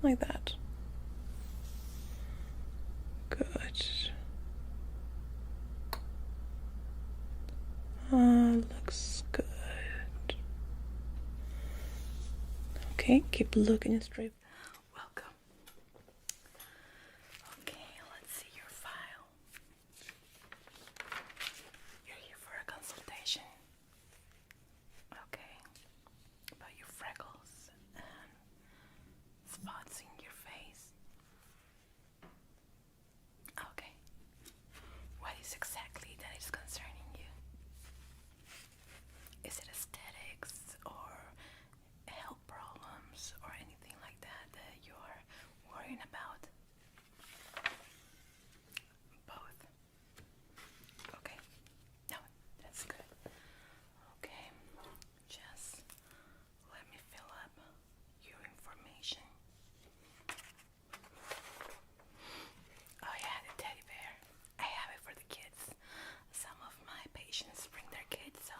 like that. Good. Looks good. Okay, keep looking straight. Welcome. Okay, let's see your file. You're here for a consultation. Okay, about your freckles and spots in your face. Okay, what is exactly that is concerning you? Is it aesthetics or health problems or anything like that that you're worrying about? Both. Okay. No, that's good. Okay. Just let me fill up your information. Oh yeah, the teddy bear. I have it for the kids. Some of my patients bring their kids, so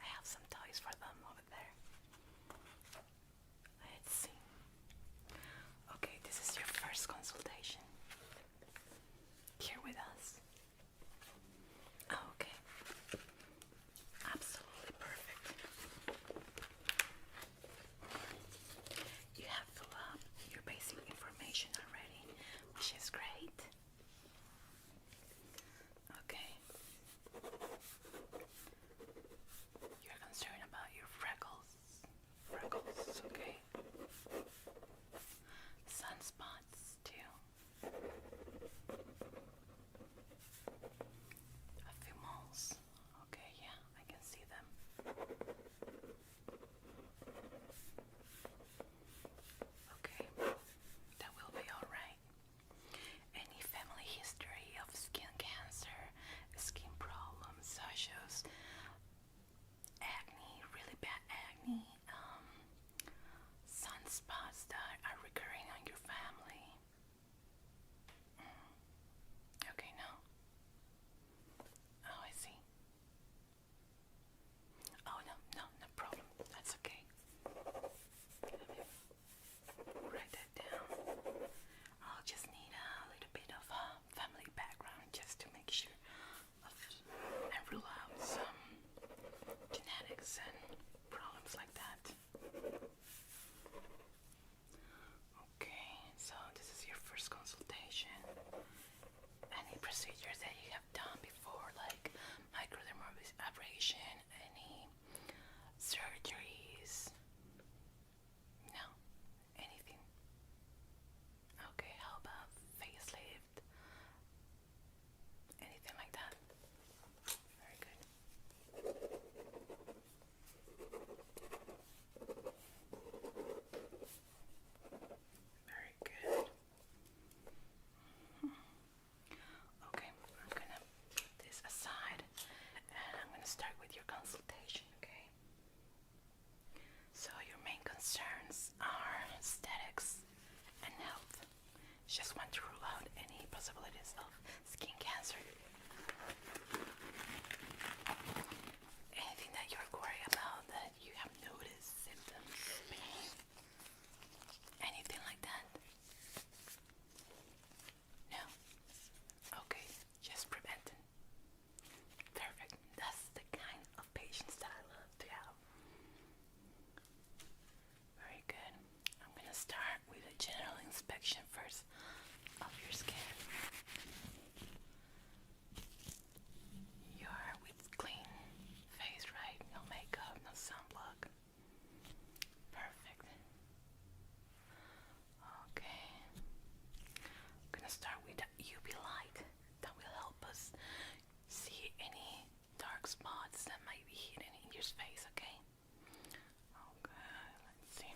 I have some toys for them over there. Let's see. Okay, this is your first consultation here with us. Okay. Absolutely perfect. You have filled up your basic information already, which is great. Okay. You're concerned about your freckles. Freckles, okay. Sunspots, too. A few moles. Okay, yeah, I can see them. Okay, that will be alright. Any family history of skin cancer, skin problems such as acne, really bad acne, sunspots that are recurring on your family? Okay, no. Oh, I see. Oh, no problem. That's okay. Let me write that down. I'll just need a little bit of family background just to make sure and rule out some genetics and problems like that. Okay, so this is your first consultation. Any procedures that you have done before, like microdermabrasion, any surgeries? No? Anything? Okay, how about facelift? Anything like that? Very good. Very good. Okay, I'm gonna put this aside and I'm gonna start with your consultation, okay? So your main concerns are aesthetics and health. Just want to rule out any possibilities of skin cancer. Anything that you're worried about that you have noticed symptoms, pain, anything like that? No? Okay, just preventing. Perfect. That's the kind of patients that I love to have. Very good. I'm gonna start with a general inspection first of your skin. You're with clean face, right? No makeup, no sunblock. Perfect. Okay. I'm gonna start with the UV light that will help us see any dark spots that might be hidden in your face, okay? Okay, let's see.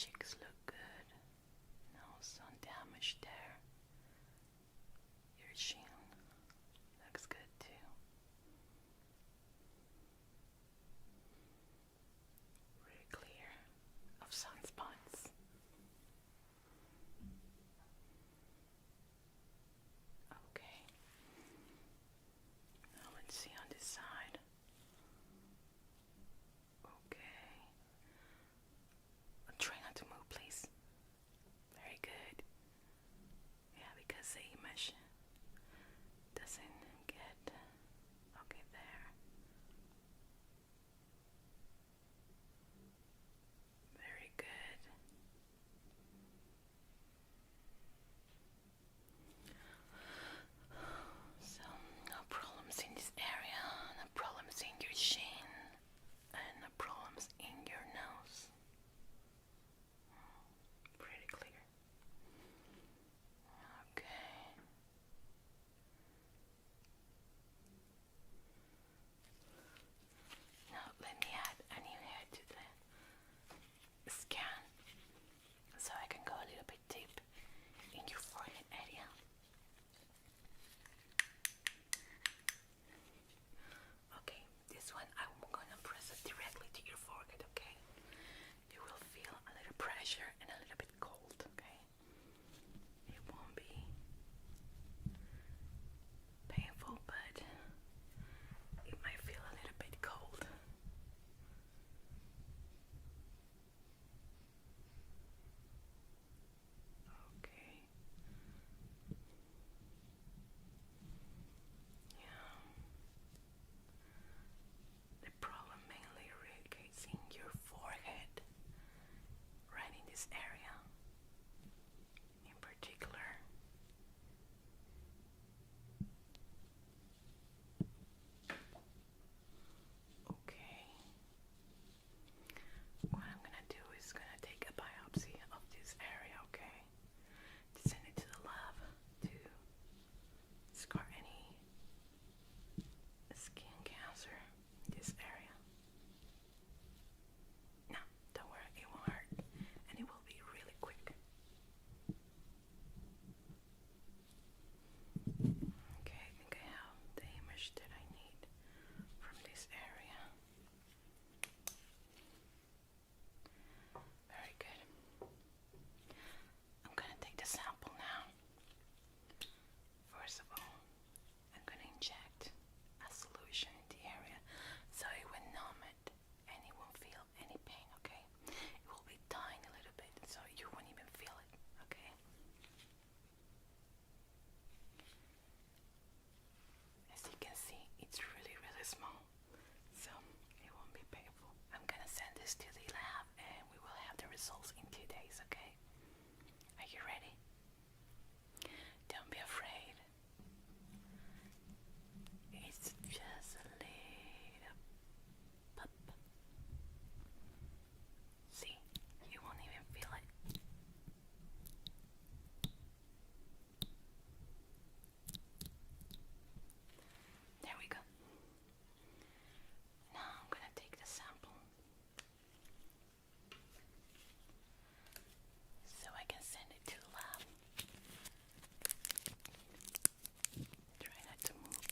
cheeks look good. No sun damage there. Your chin looks good too. Very clear of sunspots. Okay. Now let's see on this side. Okay. Try not to move, please. Very good. Yeah, because the image doesn't get okay there. Very good. So no problems in this area, no problems in your chin, and no problems in your nose. Pretty clear. Okay. Now let me add a new hair to the scan so I can go a little bit deep in your forehead area. Okay, this one I'm gonna press it directly to your forehead, okay? You will feel a little pressure and a little bit cold, okay? It won't be painful, but it might feel a little bit cold. Okay. Yeah. The problem mainly radiates in your forehead, right in this area in particular. Okay. What I'm gonna do is gonna take a biopsy of this area, okay? To send it to the lab to scar any skin cancer in this area. No, don't worry, it won't hurt, and it will be really quick. Okay, I think I have the image that I need from this area. Very good. I'm gonna take the sample now. First of all, I'm gonna inject a solution in the area so it will numb it and it won't feel any pain, okay? It will be dying a little bit so you won't even feel it, okay? As you can see, it's really, really small, so it won't be painful. I'm gonna send this to the lab and we will have the results in 2 days, okay? Are you ready? Don't be afraid. It's just a little pop. See, you won't even feel it. There we go. Now I'm gonna take the sample so I can send it to the lab. Try not to move.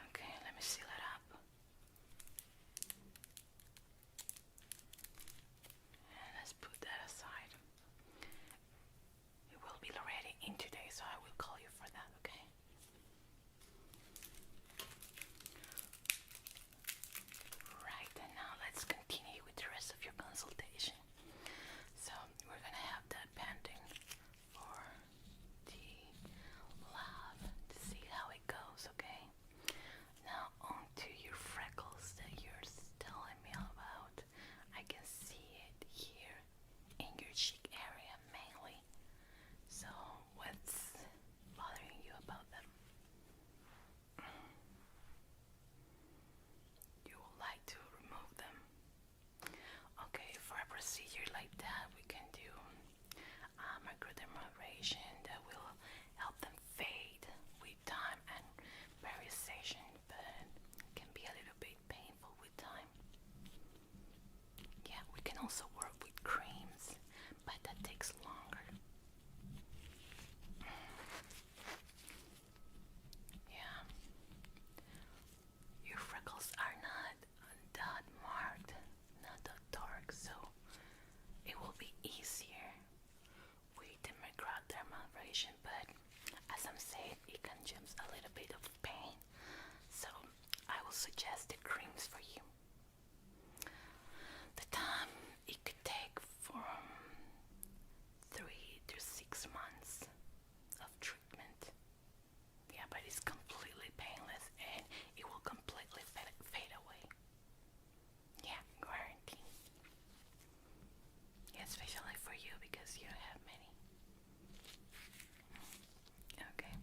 Okay, let me seal it up. And let's put that aside. It will be ready in 2 days, so I will call you for that, okay? Right, and now let's continue with the rest of your consultation. So we're gonna have that pending for the lab to see how it goes, okay? Now on to your freckles that you're telling me about. I can see it here in your cheek area mainly. So what's bothering you about them? You would like to remove them. Okay, for a procedure like that, we can do microdermabrasion that will help them fade with time and periodization, but can can also work with creams, but that takes longer. Yeah. Your freckles are not that marked, not that dark, so it will be easier with the microdermabrasion, but as I'm saying, it can cause a little bit of pain. So I will suggest the creams for you. The time it could take from 3 to 6 months of treatment. Yeah, but it's completely painless and it will completely fade away. Yeah, guarantee. Yeah, especially for you because you don't have many. Okay.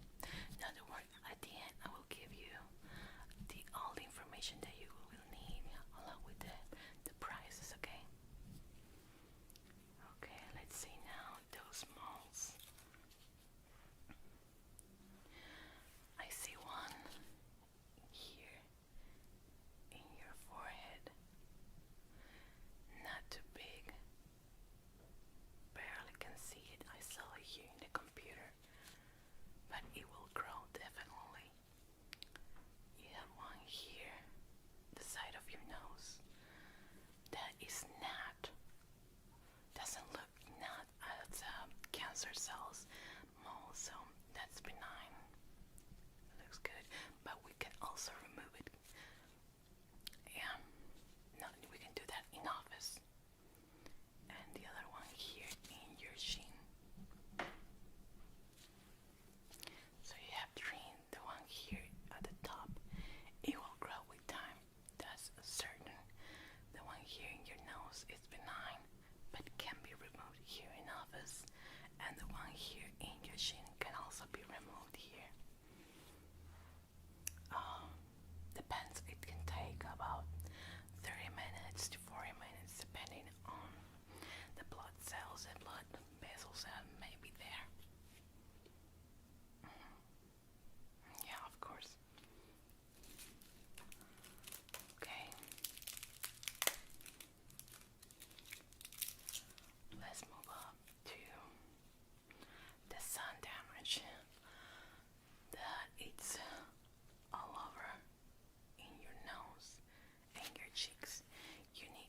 Now don't worry. At the end, I will give you all the information that you will need along with the prices. Okay. Okay. Let's see now those moles. I see one here in your forehead. Not too big. Barely can see it. I saw it here in the computer. But it will grow definitely. You have one here, the side of your nose. That is not, doesn't look not as cancer cells mole, so that's benign. Looks good, but we can also remove it. Yeah, no, we can do that in office. And the other one here in your chin. So you have three. The one here at the top, it will grow with time. That's certain. The one here in your nose is benign, but can be removed here in office. And the one here in your chin can also be removed here. Depends. It can take about 30 minutes to 40 minutes depending on the blood cells and blood vessels that may be there. Yeah, of course. Okay. Let's move up to the sun damage that it's all over in your nose and your cheeks. You need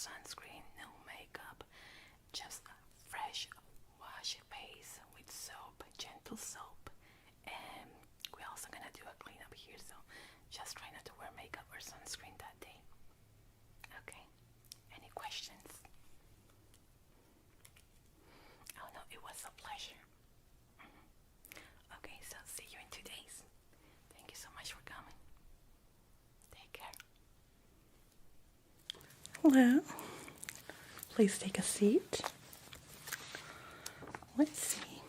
sunscreen, no makeup, just a fresh wash base with soap, gentle soap, and we're also gonna do a cleanup here, so just try not to wear makeup or sunscreen that day. Okay, any questions? Oh no, it was a pleasure. Okay, so see you in 2 days. Thank you so much for coming. Take care. Well, please take a seat. Let's see.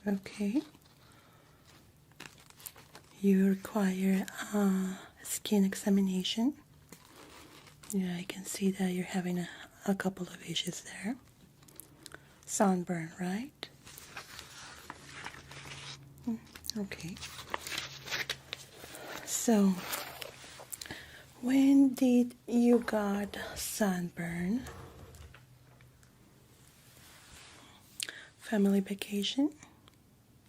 Okay. You require a skin examination. Yeah, I can see that you're having a couple of issues there. Sunburn, right? Okay. So, when did you got sunburn? Family vacation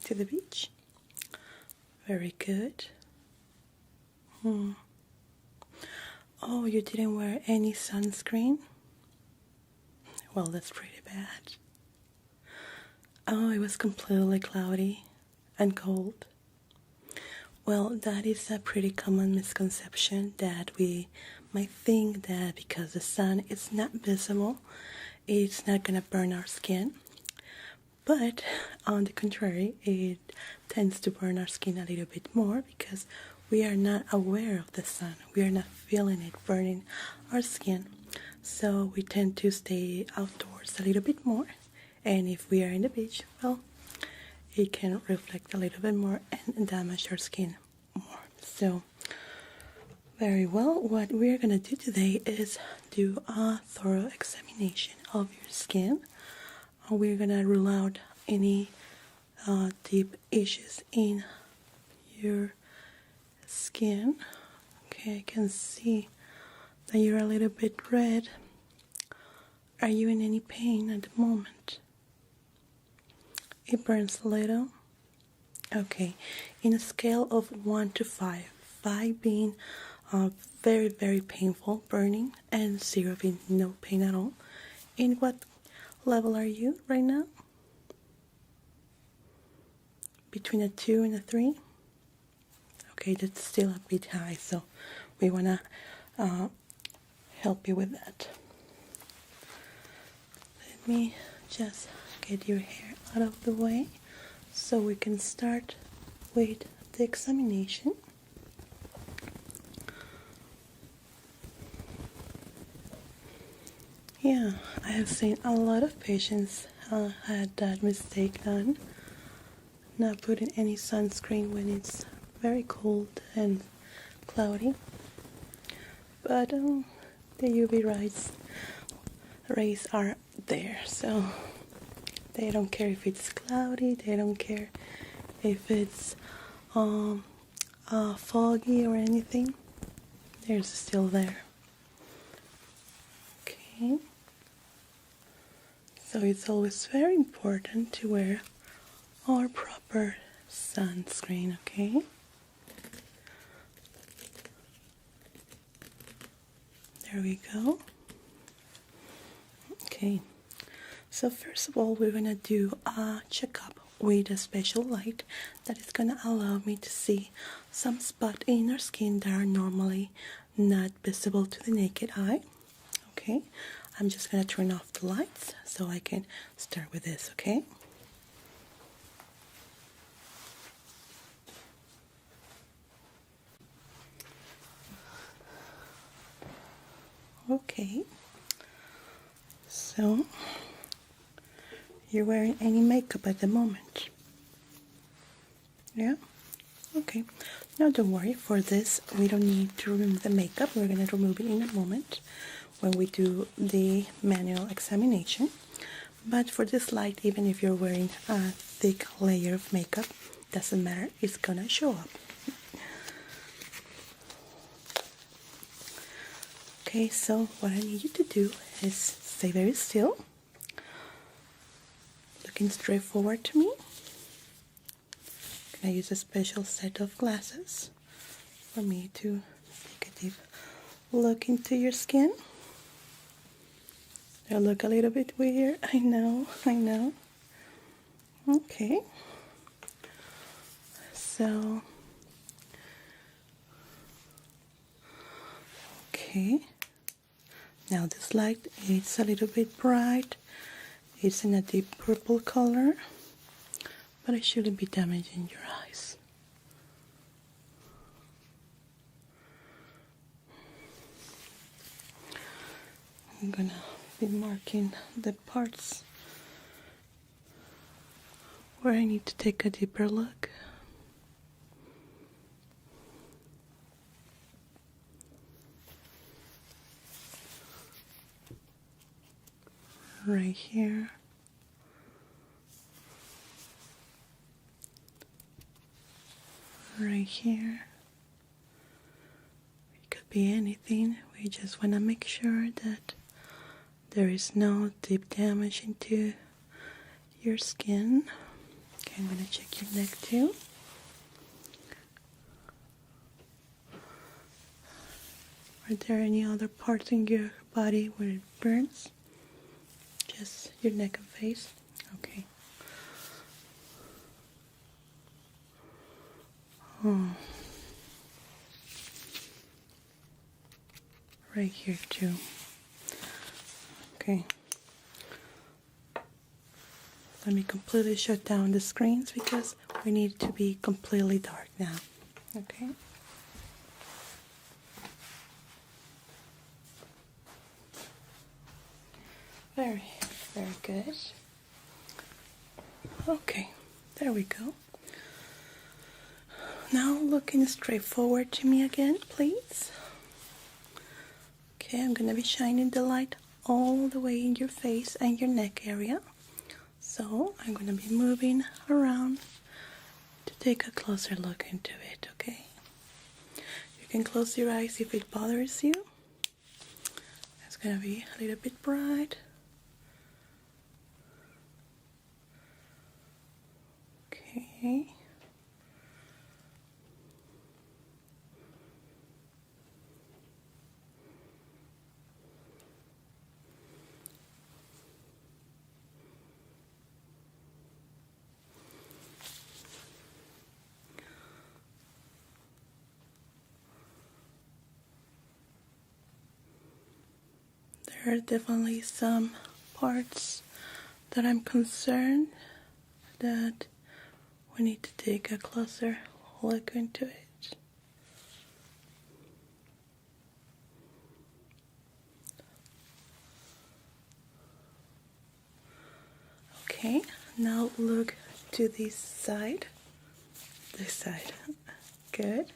to the beach? Very good. Oh, you didn't wear any sunscreen? Well, that's pretty bad. Oh, it was completely cloudy and cold. Well, that is a pretty common misconception that we might think that because the sun is not visible, it's not gonna burn our skin. But on the contrary, it tends to burn our skin a little bit more because we are not aware of the sun. We are not feeling it burning our skin. So we tend to stay outdoors a little bit more. And if we are in the beach, well, it can reflect a little bit more and damage our skin more. So, very well, what we're going to do today is do a thorough examination of your skin. We're going to rule out any deep issues in your skin. Okay, I can see that you're a little bit red. Are you in any pain at the moment? It burns a little. Okay, in a scale of 1 to 5, 5 being very, very painful, burning, and 0 being no pain at all, in what level are you right now? Between a 2 and a 3? Okay, that's still a bit high, so we want to help you with that. Let me just get your hair out of the way so we can start with the examination. Yeah, I have seen a lot of patients had that mistake done, not putting any sunscreen when it's very cold and cloudy. But the UV rays are there, so they don't care if it's cloudy, they don't care if it's foggy or anything. They're still there. Okay. So it's always very important to wear our proper sunscreen, okay? There we go. Okay, so first of all, we're gonna do a checkup with a special light that is gonna allow me to see some spots in our skin that are normally not visible to the naked eye. Okay, I'm just gonna turn off the lights so I can start with this, okay? Okay, so you're wearing any makeup at the moment? Yeah? Okay. Now don't worry, for this we don't need to remove the makeup. We're going to remove it in a moment when we do the manual examination. But for this light, even if you're wearing a thick layer of makeup, doesn't matter, it's going to show up. Okay, so what I need you to do is stay very still, looking straight forward to me. I use a special set of glasses for me to deep look into your skin. I look a little bit weird. I know. Okay. So, okay. Now this light is a little bit bright. It's in a deep purple color, but it shouldn't be damaging your eyes. I'm gonna be marking the parts where I need to take a deeper look. Right here. Right here. It could be anything. We just want to make sure that there is no deep damage into your skin. Okay, I'm going to check your neck too. Are there any other parts in your body where it burns? Just your neck and face? Okay. Oh. Right here too. Okay. Let me completely shut down the screens because we need it to be completely dark now. Okay. Very good. Okay, there we go. Now looking straight forward to me again, please. Okay, I'm gonna be shining the light all the way in your face and your neck area. So I'm gonna be moving around to take a closer look into it, okay? You can close your eyes if it bothers you. It's gonna be a little bit bright. Okay. There are definitely some parts that I'm concerned that we need to take a closer look into it. Okay, now look to this side. This side. Good.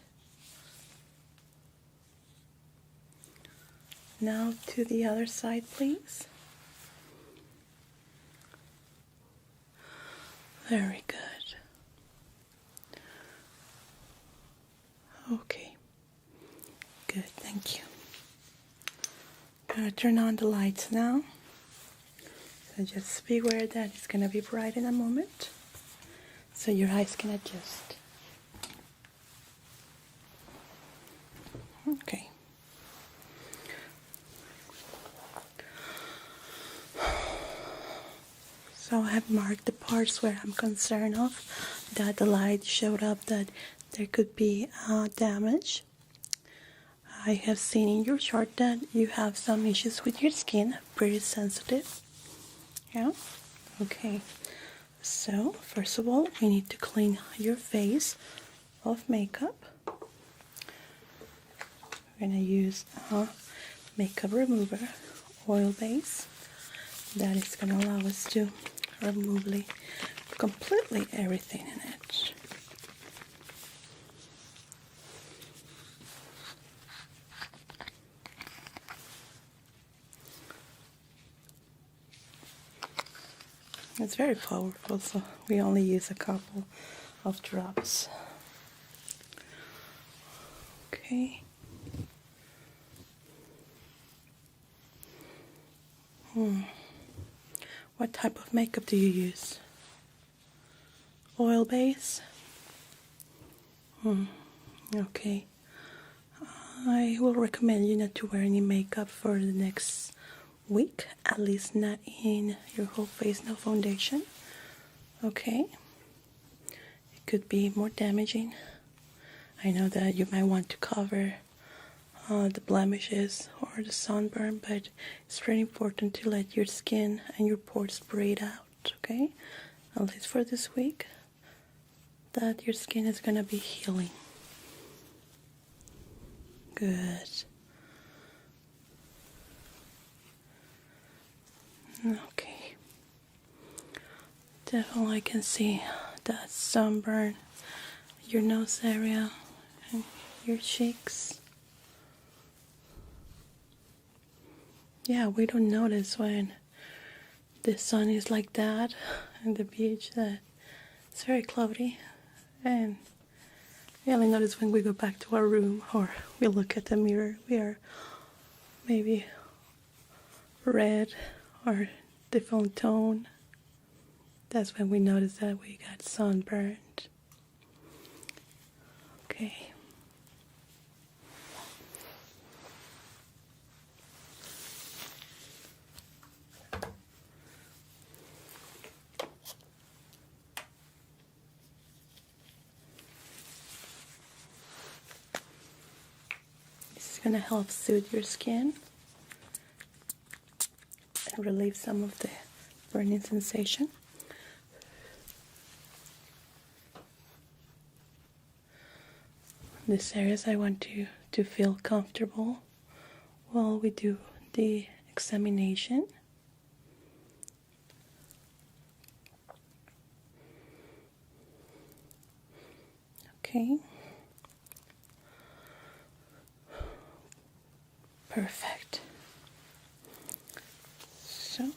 Now to the other side, please. Very good. Okay. Good, thank you. I'm gonna turn on the lights now. So just be aware that it's gonna be bright in a moment, so your eyes can adjust. Okay. So I have marked the parts where I'm concerned of, that the light showed up that there could be damage. I have seen in your chart that you have some issues with your skin, pretty sensitive. Yeah? Okay. So, first of all, we need to clean your face of makeup. We're going to use a makeup remover, oil base. That is going to allow us to remove completely everything in it. It's very powerful, so we only use a couple of drops. Okay. What type of makeup do you use? Oil base? Okay. I will recommend you not to wear any makeup for the next week, at least not in your whole face, no foundation. Okay? It could be more damaging. I know that you might want to cover the blemishes or the sunburn, but it's very important to let your skin and your pores breathe out, okay? At least for this week, that your skin is gonna be healing. Good. Okay. Definitely I can see that sunburn, your nose area, and your cheeks. Yeah, we don't notice when the sun is like that and the beach that it's very cloudy, and we only notice when we go back to our room or we look at the mirror. We are maybe red or different tone. That's when we notice that we got sunburned. Okay. This is going to help soothe your skin and relieve some of the burning sensation. These areas I want to feel comfortable while we do the examination. Okay. Perfect. So,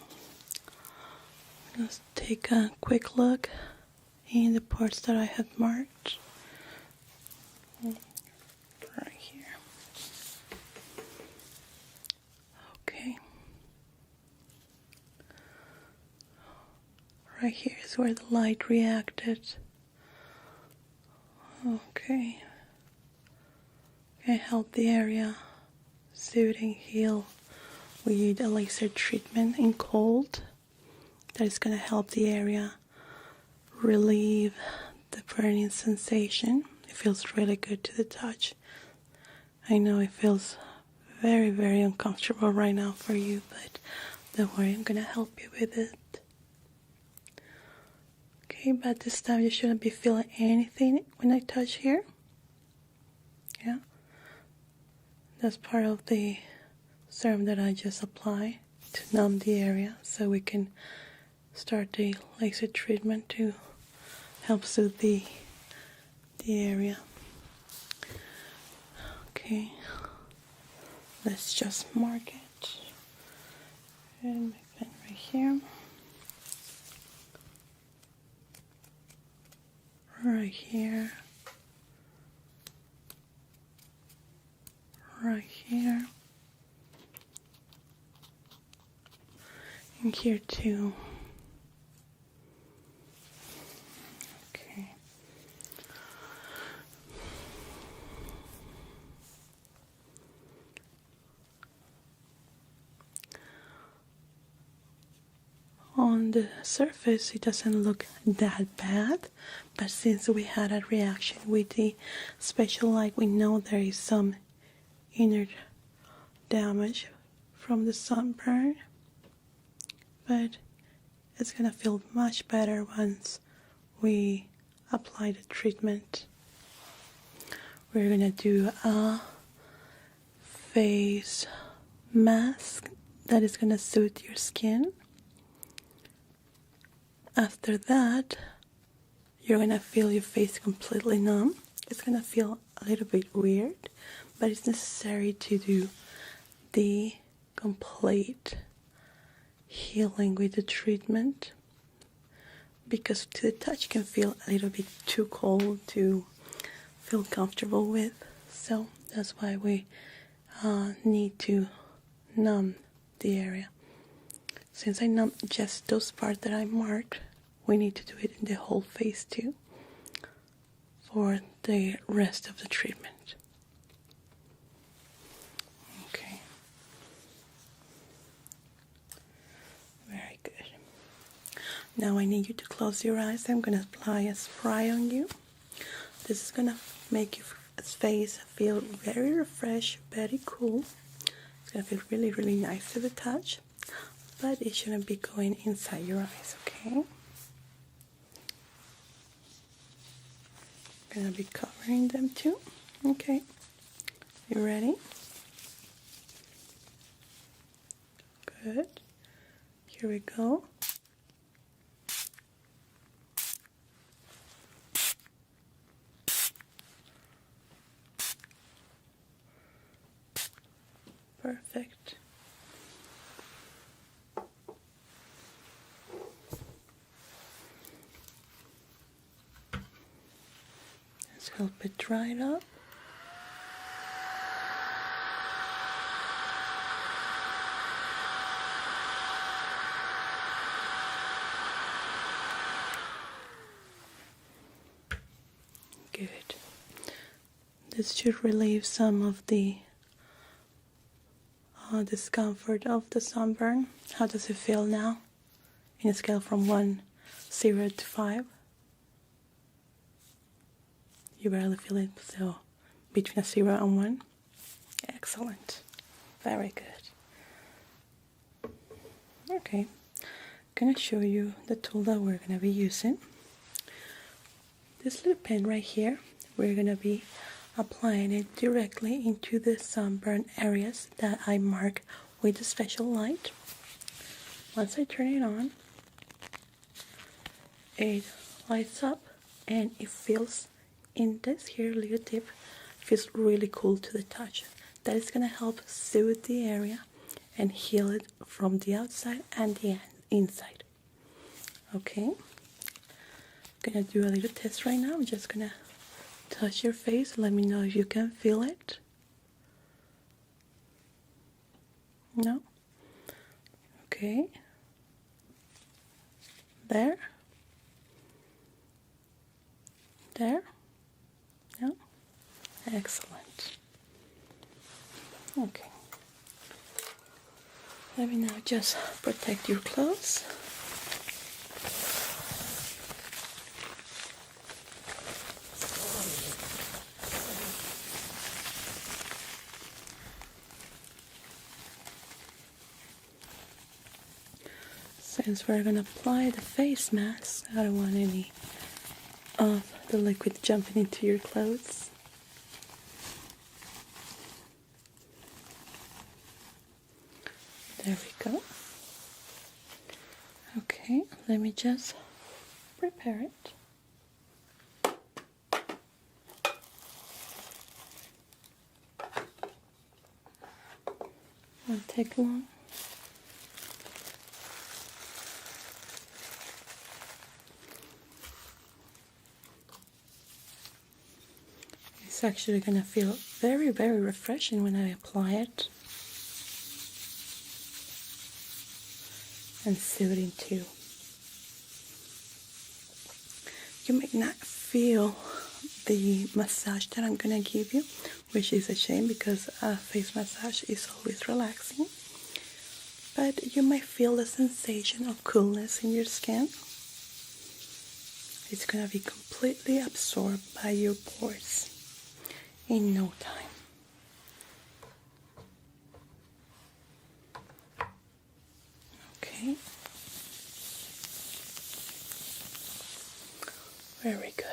let's take a quick look in the parts that I have marked. Right here. Okay. Right here is where the light reacted. Okay. Can help the area soothing, heal with a laser treatment in cold. That is going to help the area relieve the burning sensation. It feels really good to the touch. I know it feels very, very uncomfortable right now for you, but don't worry, I'm going to help you with it. Okay, but this time you shouldn't be feeling anything when I touch here. Yeah. That's part of the serum that I just applied to numb the area, so we can start the laser treatment to help soothe the area. Okay, let's just mark it and make it right here, right here, right here, and here too. Okay. On the surface, it doesn't look that bad, but since we had a reaction with the special light, we know there is some inner damage from the sunburn, but it's gonna feel much better once we apply the treatment. We're gonna do a face mask that is gonna soothe your skin. After that, you're gonna feel your face completely numb. It's gonna feel a little bit weird, but it's necessary to do the complete healing with the treatment, because to the touch can feel a little bit too cold to feel comfortable with. So that's why we need to numb the area. Since I numbed just those parts that I marked, we need to do it in the whole face too for the rest of the treatment. Now I need you to close your eyes. I'm going to apply a spray on you. This is going to make your face feel very refreshed, very cool. It's going to feel really, really nice to the touch. But it shouldn't be going inside your eyes, okay? I'm going to be covering them too. Okay. You ready? Good. Here we go. Perfect. Let's help it dry it up. Good. This should relieve some of the discomfort of the sunburn. How does it feel now? In a scale from 0 to 5. You barely feel it, so between a 0 and 1. Excellent. Very good. Okay, I'm gonna show you the tool that we're gonna be using. This little pen right here, we're gonna be applying it directly into the sunburn areas that I mark with a special light. Once I turn it on, it lights up and it feels, in this here little tip, feels really cool to the touch. That is going to help soothe the area and heal it from the outside and the inside. Okay, I'm going to do a little test right now. I'm just going to touch your face. Let me know if you can feel it. No? Okay. There? There? No? Excellent. Okay. Let me now just protect your clothes. Since we're going to apply the face mask, I don't want any of the liquid jumping into your clothes. There we go. Okay, let me just prepare it. Won't take long. It's actually going to feel very, very refreshing when I apply it. And soothing too. You may not feel the massage that I'm going to give you, which is a shame because a face massage is always relaxing. But you might feel the sensation of coolness in your skin. It's going to be completely absorbed by your pores in no time. Okay. Very good.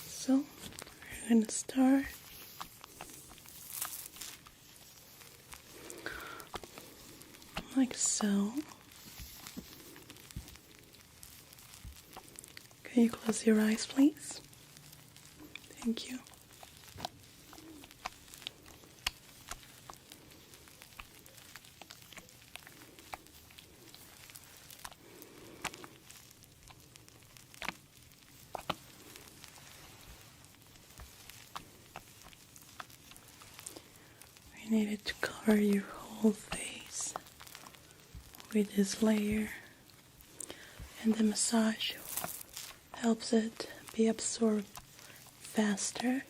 So, we're going to start like so. Can you close your eyes, please? Thank you. We needed to cover your whole face with this layer, and the massage helps it be absorbed faster.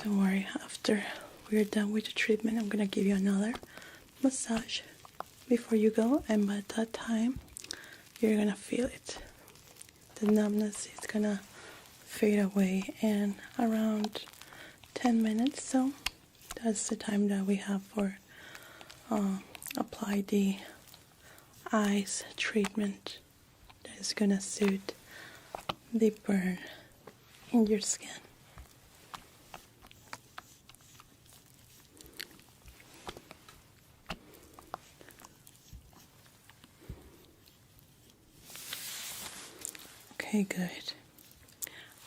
Don't worry, after we're done with the treatment, I'm gonna give you another massage before you go, and by that time, you're gonna feel it. The numbness is gonna fade away in around 10 minutes, so that's the time that we have for apply the ice treatment that is gonna suit the burn in your skin. Okay, good.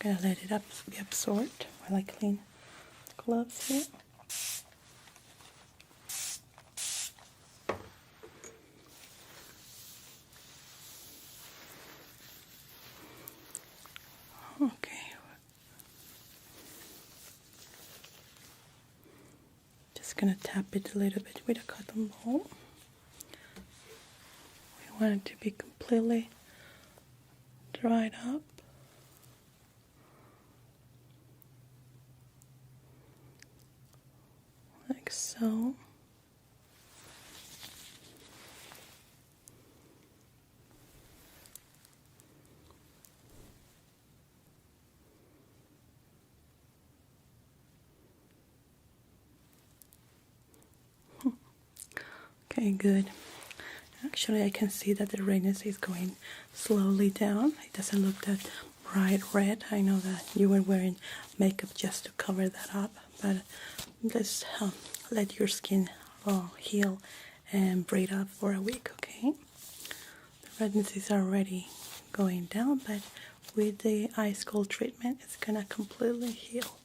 I'm gonna let it be absorbed while I clean the gloves here. Okay. Just gonna tap it a little bit with a cotton ball. We want it to be completely dried up. Like so. Okay, good. Actually, I can see that the redness is going slowly down. It doesn't look that bright red. I know that you were wearing makeup just to cover that up, but let's let your skin heal and breathe up for a week, okay? The redness is already going down, but with the ice cold treatment, it's gonna completely heal.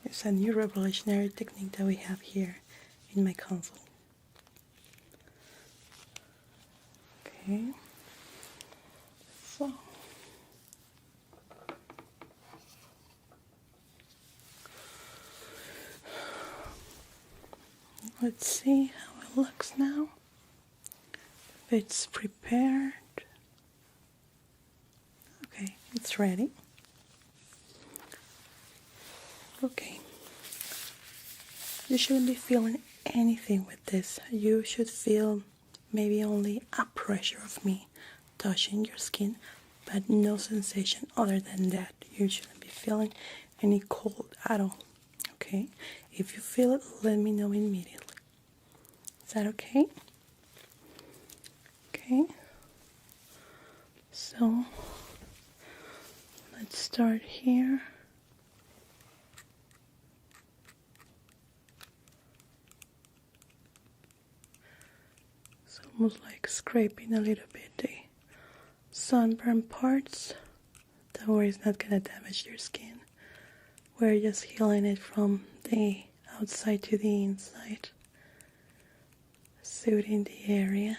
It's a new revolutionary technique that we have here in my consult. Okay, so let's see how it looks now. If it's prepared. Okay, it's ready. Okay. You shouldn't be feeling anything with this. You should feel maybe only a pressure of me touching your skin, but no sensation other than that. You shouldn't be feeling any cold at all. Okay? If you feel it, let me know immediately. Is that okay? Okay. So let's start here. It's almost like scraping a little bit the sunburn parts. Don't worry, it's not gonna damage your skin. We're just healing it from the outside to the inside, soothing the area.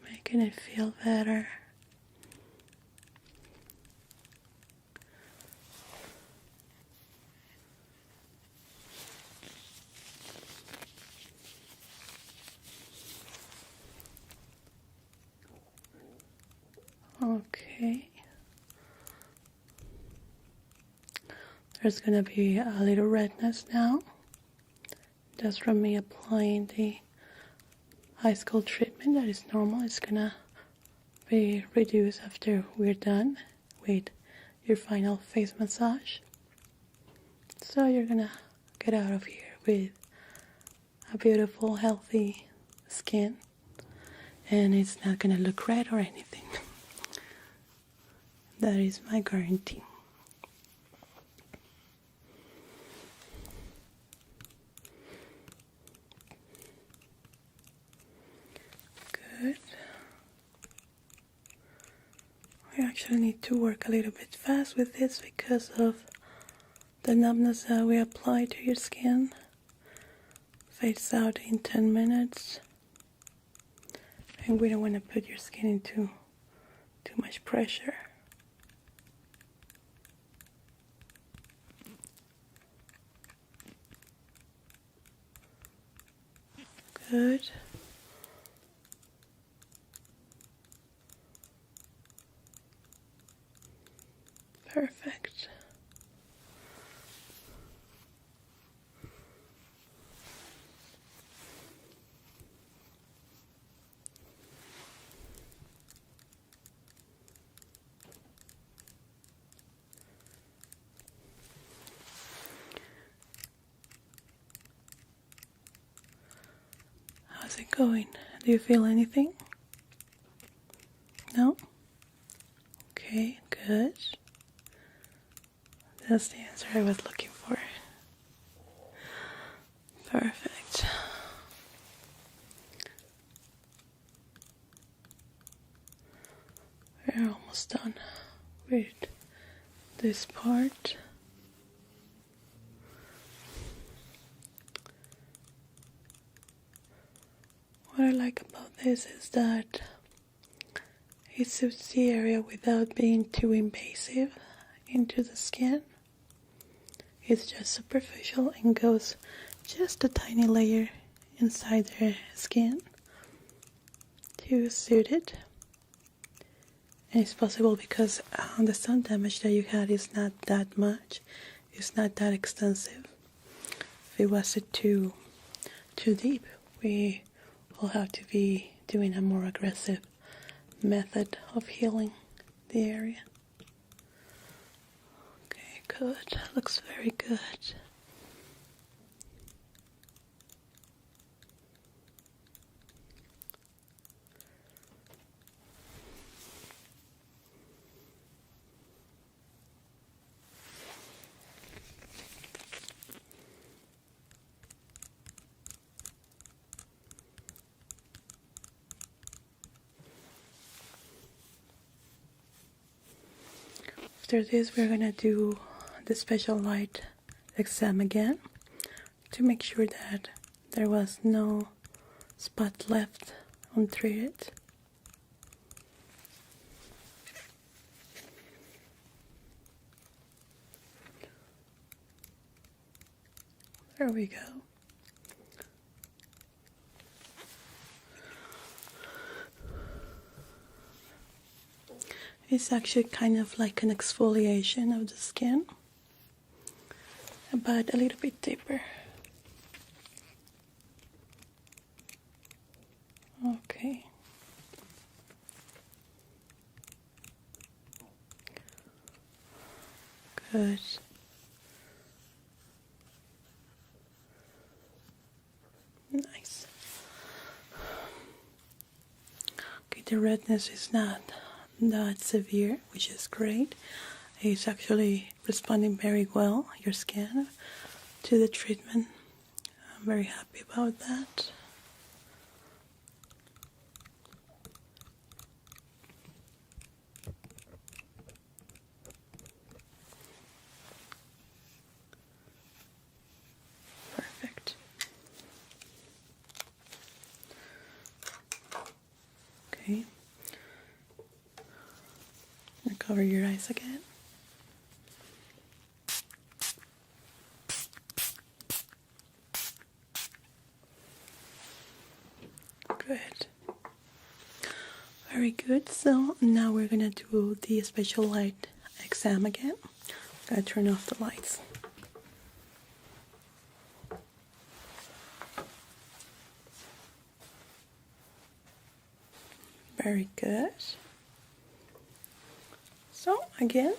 Making it feel better. Okay. There's gonna be a little redness now. That's from me applying the ice cold treatment. That is normal. It's gonna be reduced after we're done with your final face massage. So you're gonna get out of here with a beautiful, healthy skin, and it's not gonna look red or anything. That is my guarantee. Good. We actually need to work a little bit fast with this because of the numbness that we apply to your skin. Fades out in 10 minutes. And we don't want to put your skin into too much pressure. Good. Perfect. How's it going? Do you feel anything? No? Okay, good. That's the answer I was looking for. Perfect. We're almost done with this part. What I like about this is that it suits the area without being too invasive into the skin. It's just superficial and goes just a tiny layer inside the skin to suit it. And it's possible because the sun damage that you had is not that much. It's not that extensive. If it was too deep, we will have to be doing a more aggressive method of healing the area. Okay, good. Looks very good. After this, we're gonna do the special light exam again to make sure that there was no spot left untreated. There we go. It's actually kind of like an exfoliation of the skin, but a little bit deeper. Okay. Good. Nice. Okay, the redness is not that severe, which is great. It's actually responding very well, your skin, to the treatment. I'm very happy about that. Perfect. Okay. And cover your eyes again. Good. Very good. So now we're gonna do the special light exam again. I'm gonna turn off the lights. Very good. So again,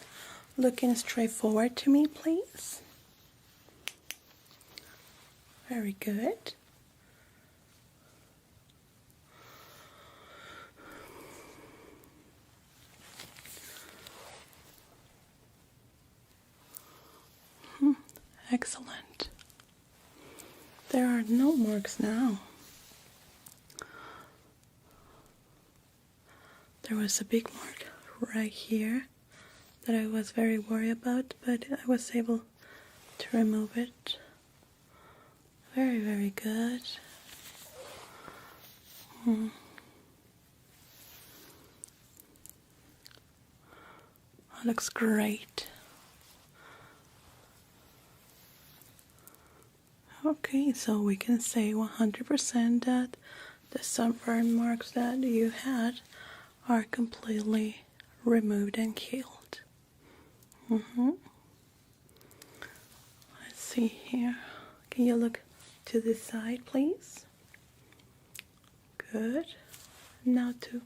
looking straight forward to me, please. Very good. Excellent. There are no marks now. There was a big mark right here that I was very worried about, but I was able to remove it. Very, very good. That looks great. Okay, so we can say 100% that the sunburn marks that you had are completely removed and healed. Let's see here. Can you look to this side, please? Good. Now to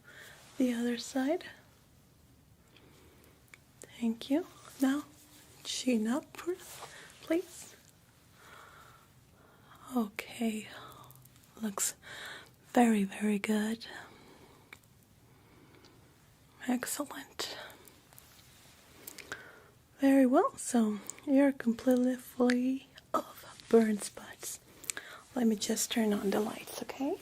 the other side. Thank you. Now, chin up, please. Okay. Looks very, very good. Excellent. Very well. So, you're completely free of burn spots. Let me just turn on the lights, okay?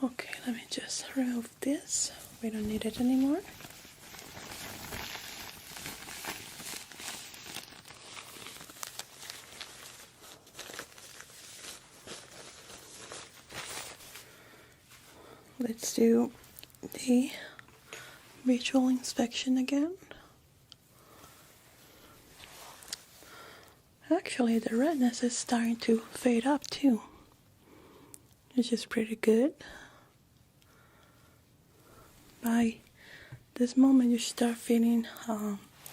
Okay, let me just remove this. We don't need it anymore. Let's do the visual inspection again. Actually, the redness is starting to fade up too, which is pretty good. By this moment, you start feeling,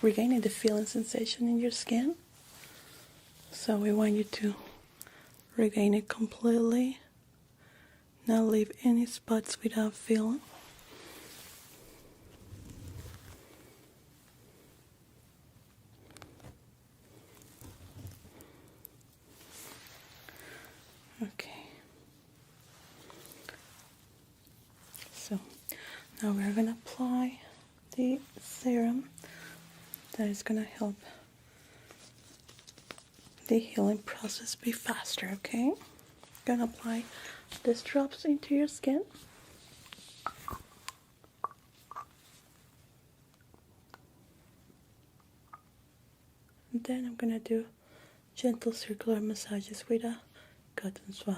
regaining the feeling sensation in your skin. So we want you to regain it completely. Not leave any spots without feeling. Okay. So now we're going to apply the serum that is going to help the healing process be faster, okay? Gonna apply these drops into your skin. And then I'm gonna do gentle circular massages with a cotton swab.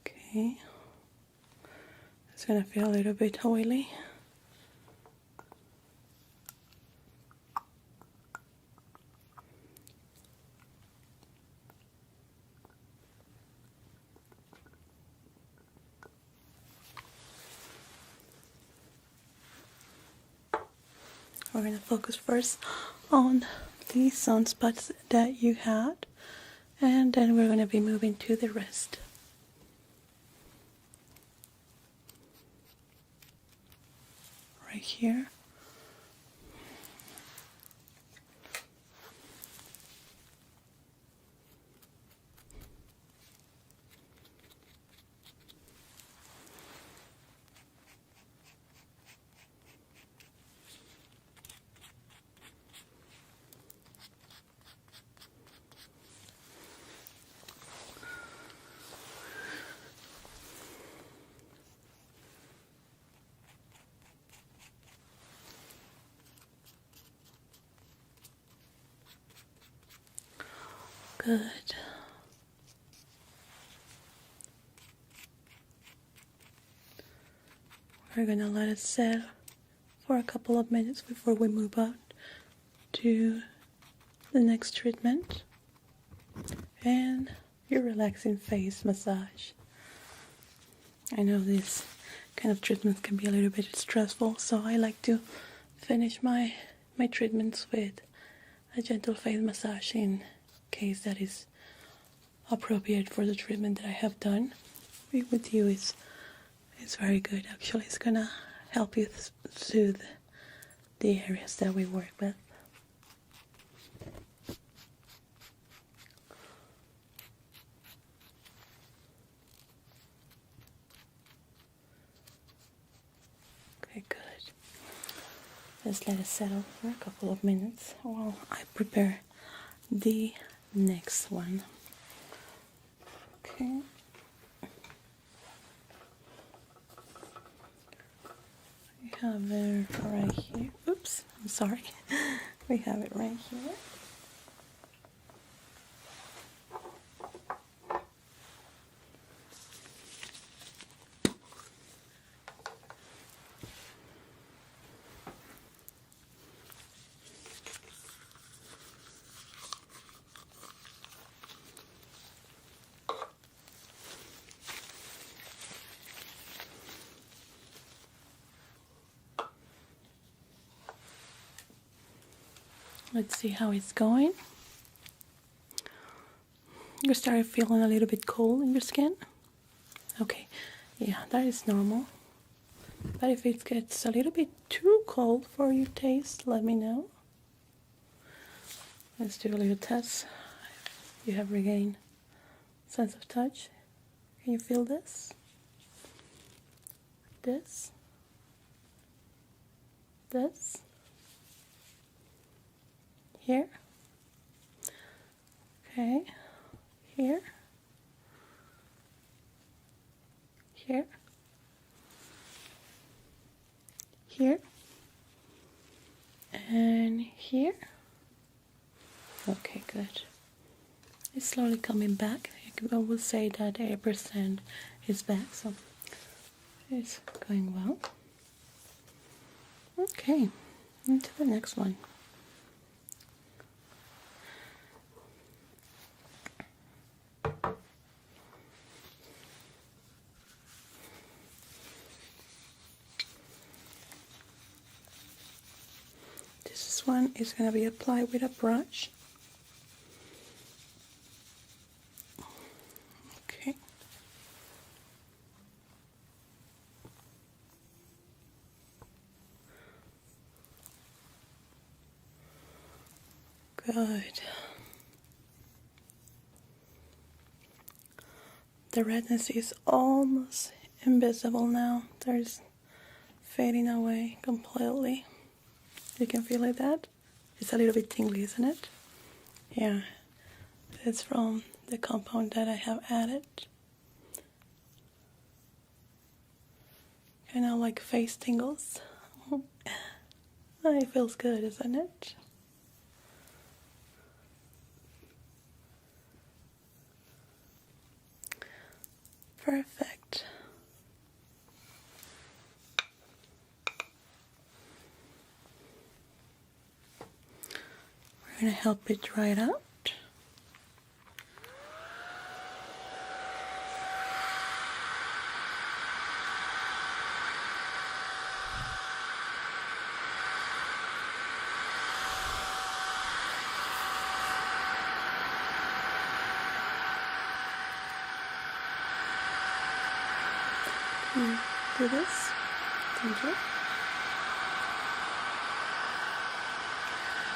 Okay. It's gonna feel a little bit oily. We're going to focus first on the sunspots that you had, and then we're going to be moving to the rest. Right here. Good. We're gonna let it set for a couple of minutes before we move on to the next treatment and your relaxing face massage. I know this kind of treatments can be a little bit stressful, so I like to finish my treatments with a gentle face massage in case that is appropriate for the treatment that I have done. With you it's very good. Actually, it's gonna help you soothe the areas that we work with. Okay, good. Just let it settle for a couple of minutes while I prepare the next one. Okay. have it right here. Oops, I'm sorry. We have it right here. Let's see how it's going. You started feeling a little bit cold in your skin? Okay, yeah, that is normal. But if it gets a little bit too cold for your taste, let me know. Let's do a little test. You have regained sense of touch. Can you feel this? This? This? Here? Okay. Here? Here? Here? And here? Okay, good. It's slowly coming back. I will say that 8% is back, so it's going well. Okay, into the next one. This one is going to be applied with a brush. Okay. Good. The redness is almost invisible now. There's fading away completely. You can feel it that? It's a little bit tingly, isn't it? Yeah. It's from the compound that I have added. Kind of like face tingles. It feels good, isn't it? Perfect. We're going to help it dry it out. Do this. Thank you.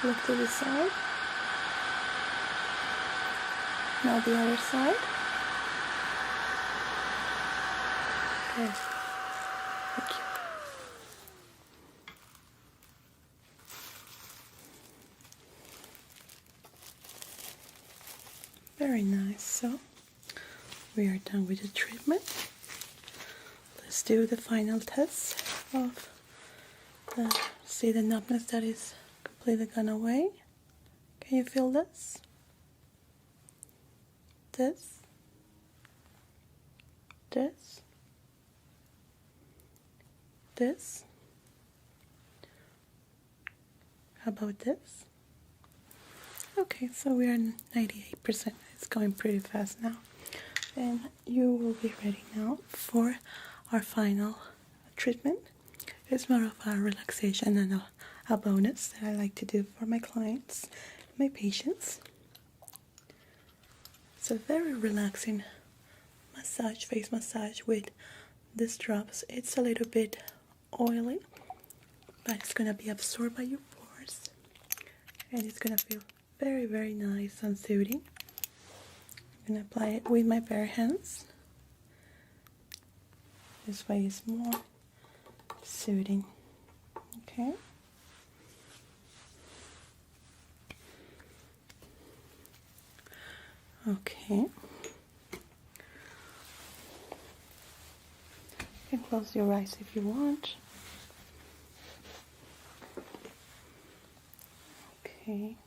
Look to the side. Now the other side. Okay. Thank you. Very nice. So we are done with the treatment. Let's do the final test of see the numbness that is completely gone away. Can you feel this? This? This? This? How about this? Okay, so we are 98%. It's going pretty fast now. And you will be ready now for our final treatment. It's more of a relaxation and a bonus that I like to do for my clients, my patients. It's a very relaxing massage, face massage with these drops. It's a little bit oily, but it's going to be absorbed by your pores. And it's going to feel very, very nice and soothing. I'm going to apply it with my bare hands. This way is more soothing. Okay. Okay. You can close your eyes if you want. Okay.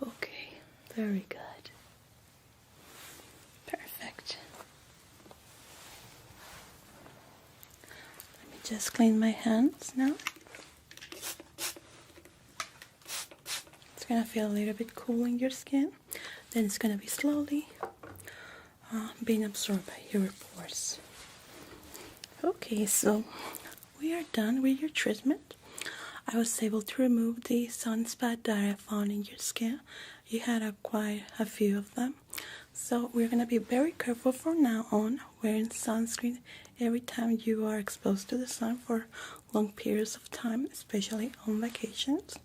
Okay, very good. Perfect. Let me just clean my hands now. It's gonna feel a little bit cool in your skin. Then it's gonna be slowly being absorbed by your pores. Okay, so we are done with your treatment. I was able to remove the sunspots that I found in your skin. You had quite a few of them. So we're going to be very careful from now on wearing sunscreen every time you are exposed to the sun for long periods of time, especially on vacations.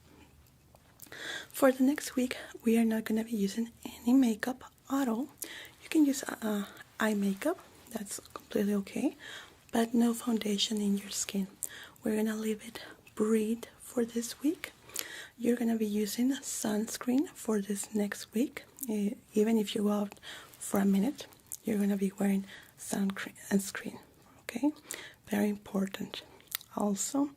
For the next week, we are not going to be using any makeup at all. You can use eye makeup, that's completely okay, but no foundation in your skin. We're going to leave it breathe for this week. You're going to be using sunscreen for this next week. Even if you go out for a minute, you're going to be wearing sunscreen, okay? Very important. Also,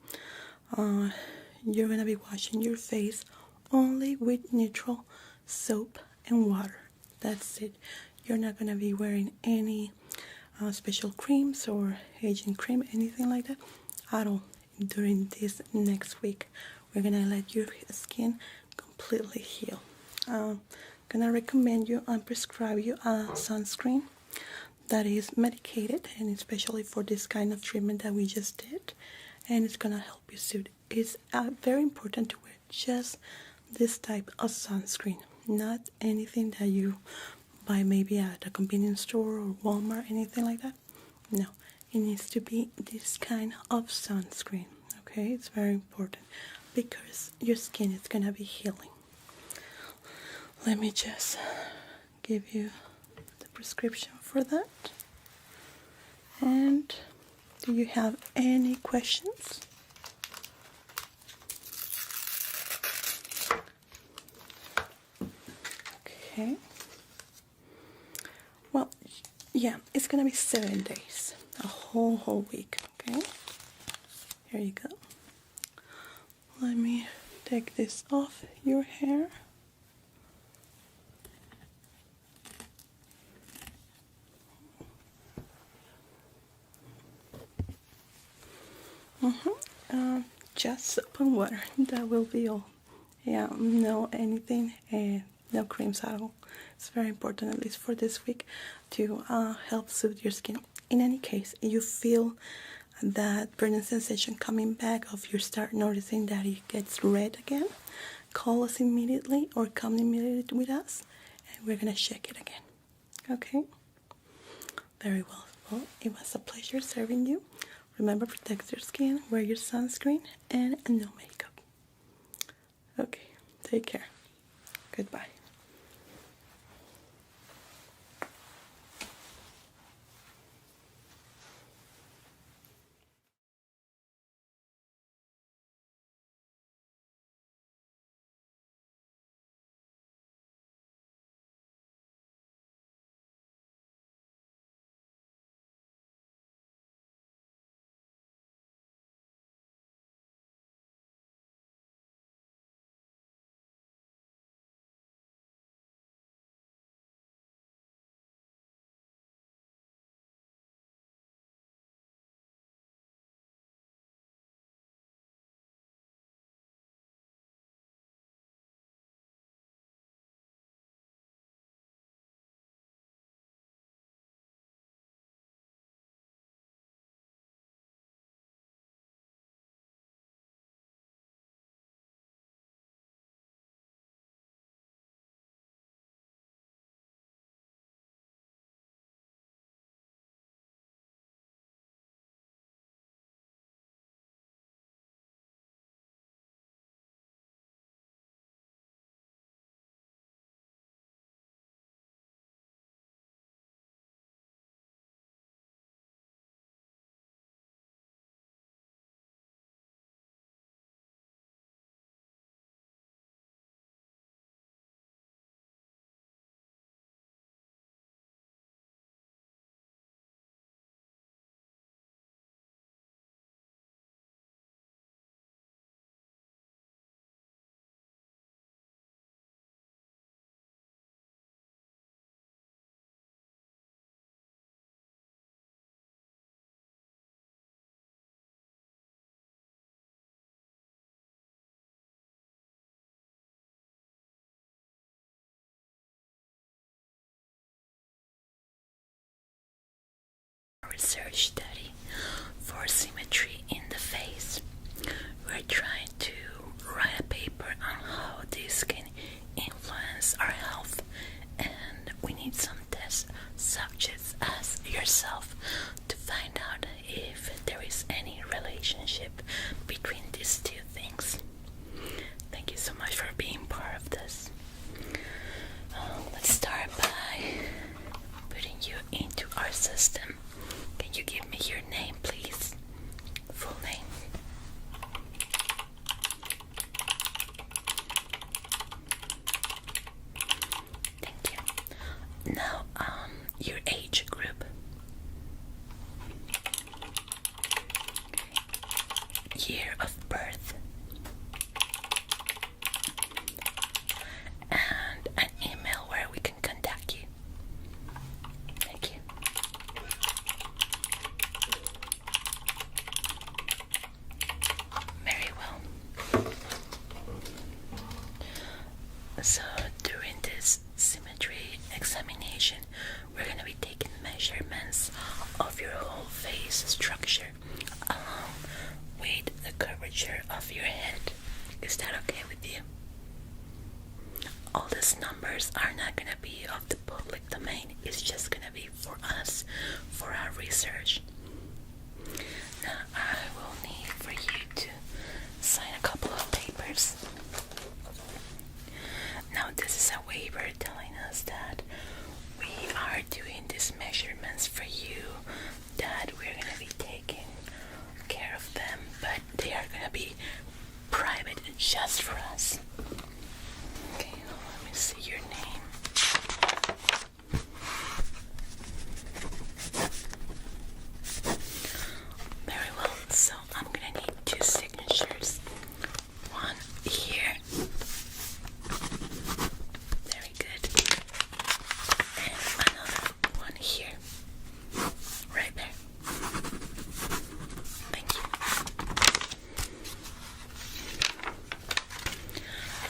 you're going to be washing your face only with neutral soap and water. That's it. You're not going to be wearing any special creams or aging cream, anything like that at all during this next week. We're going to let your skin completely heal. I'm going to recommend you and prescribe you a sunscreen that is medicated, and especially for this kind of treatment that we just did, and it's going to help you soothe. It's very important to wear just this type of sunscreen, not anything that you buy maybe at a convenience store or Walmart, anything like that. No, it needs to be this kind of sunscreen, okay? It's very important because your skin is gonna be healing. Let me just give you the prescription for that. And do you have any questions? Okay. Well, yeah, it's gonna be 7 days, a whole week. Okay. Here you go. Let me take this off your hair. Just soap and water. That will be all. Yeah, no anything, no creams at all. It's very important, at least for this week, to help soothe your skin. In any case, you feel that burning sensation coming back, or if you start noticing that it gets red again, call us immediately or come immediately with us, and we're gonna check it again. Okay? Very well. Well, it was a pleasure serving you. Remember, protect your skin, wear your sunscreen, and no makeup. Okay, take care. Goodbye. research study for symmetry in the face. We're trying to write a paper on how this can influence our health, and we need some test subjects as yourself to find out if there is any relationship between these two things. Thank you so much for being part of this. Let's start by putting you into our system. Can you give me your name, please? Full name. Thank you. Now, your age group. Year of birth. And an email where we can contact you. Thank you. Very well. So during this symmetry examination, we're going to be taking measurements of your whole face structure along with the curvature of your head. Is that okay with you? All these numbers are not going to be of the public domain. It's just going to be for us, for our research. Now, I will need for you to sign a couple of papers. Now, this is a waiver telling us that we are doing these measurements for you, that we're going to be taking care of them, but they are going to be private and just for us. Okay, let me see your name. Very well, so I'm gonna need 2 signatures. One here. Very good. And another one here. Right there. Thank you.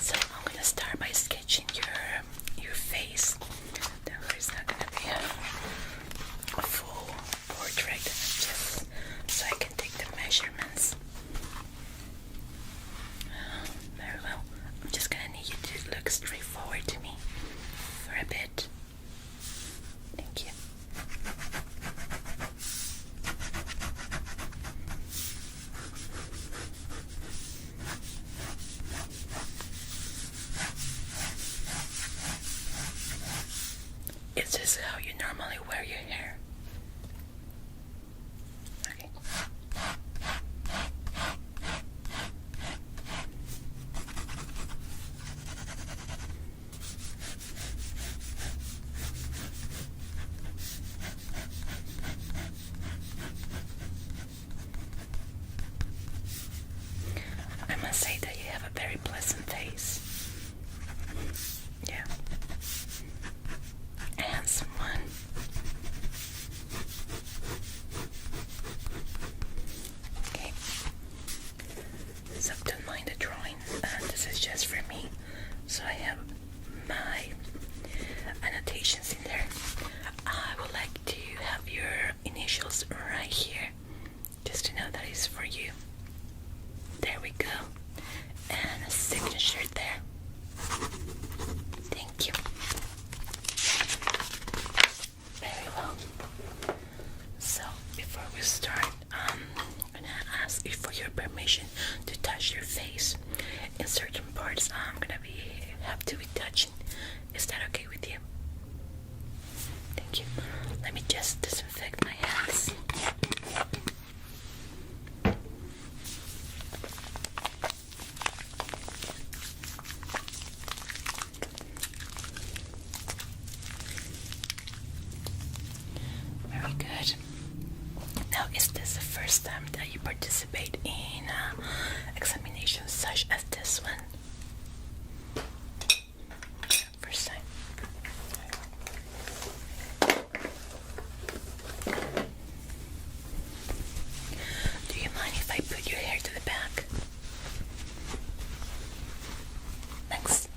So I'm gonna start by sketching your face. There's not gonna be a full portrait, just so I can take the measurements. Very well. I'm just gonna need you to look straight forward to me for a bit. Thank you. Is this how you normally wear your hair? Okay. I must say that you have a very pleasant face. Yeah. A handsome one. Okay. So don't mind the drawing. This is just for me. So I have my annotations in there. I would like to have your initials right here, just to know that it's for you. There we go. And a signature there. Thank you. Very well. So before we start, I'm gonna ask you for your permission to touch your face. In certain parts, I'm gonna have to be touching. Is that okay with you? Thank you. Let me just disinfect my hands. Very good. Now, is this the first time that you participate in examinations such as this one? First time. Do you mind if I put your hair to the back? Thanks.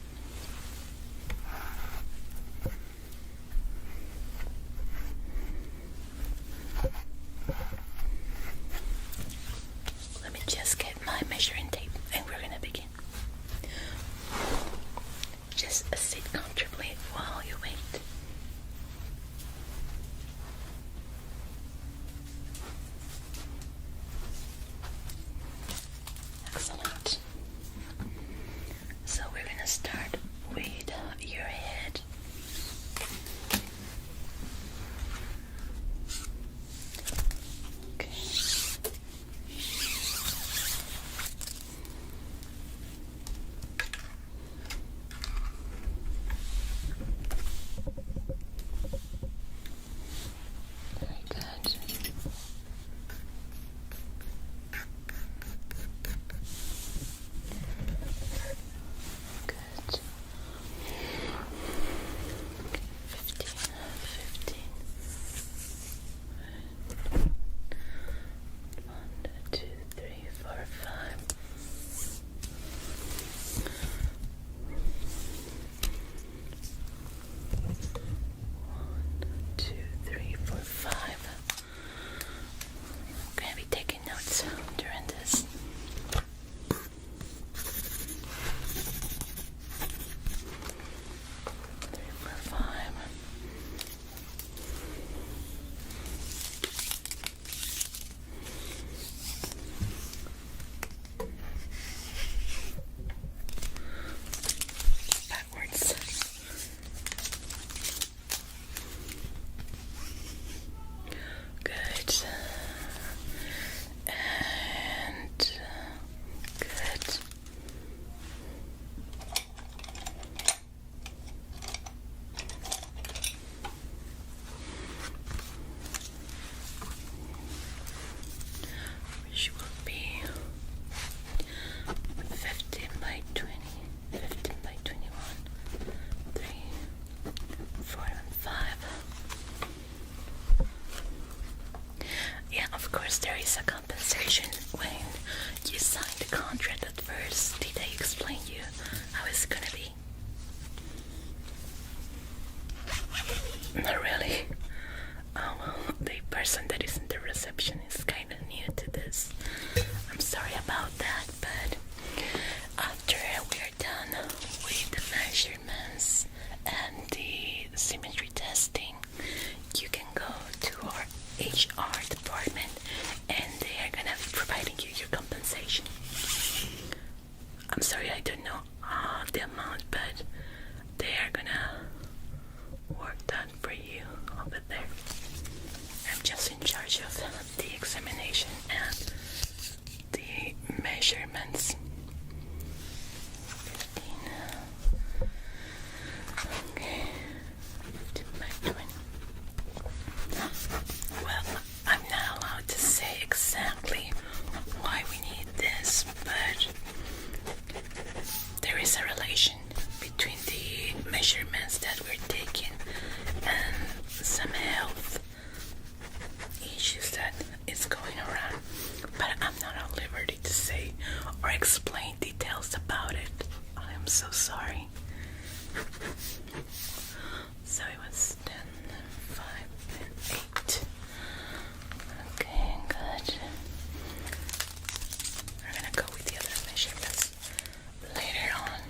2, 3, 4, 5. I'm gonna be taking notes during this. 3, 4, 5. Backwards. Good. And good. Which will be 15 by 20, 15 by 21, 3, 4, and 5. Yeah, of course there is a compensation when you sign the contract at first. Did I explain you how it's gonna be? Not really. Oh well, the person that is in the reception is kind of new to this. I'm sorry about that, but after we are done with the measurements and the symmetry testing, you can go to our HR department and they are gonna be providing you your compensation. I'm sorry, I don't know the amount, but they are gonna work that for you over there. I'm just in charge of the examination and the measurements. 15. Okay. 15 by 20. Well, I'm not allowed to say exactly why we need this, but there is a relation between the measurements that we're taking and some health issues that is going around. But I'm not at liberty to say or explain details about it. I am so sorry. So it was 10, 5, and 8. Okay, good. We're gonna go with the other measurements later on.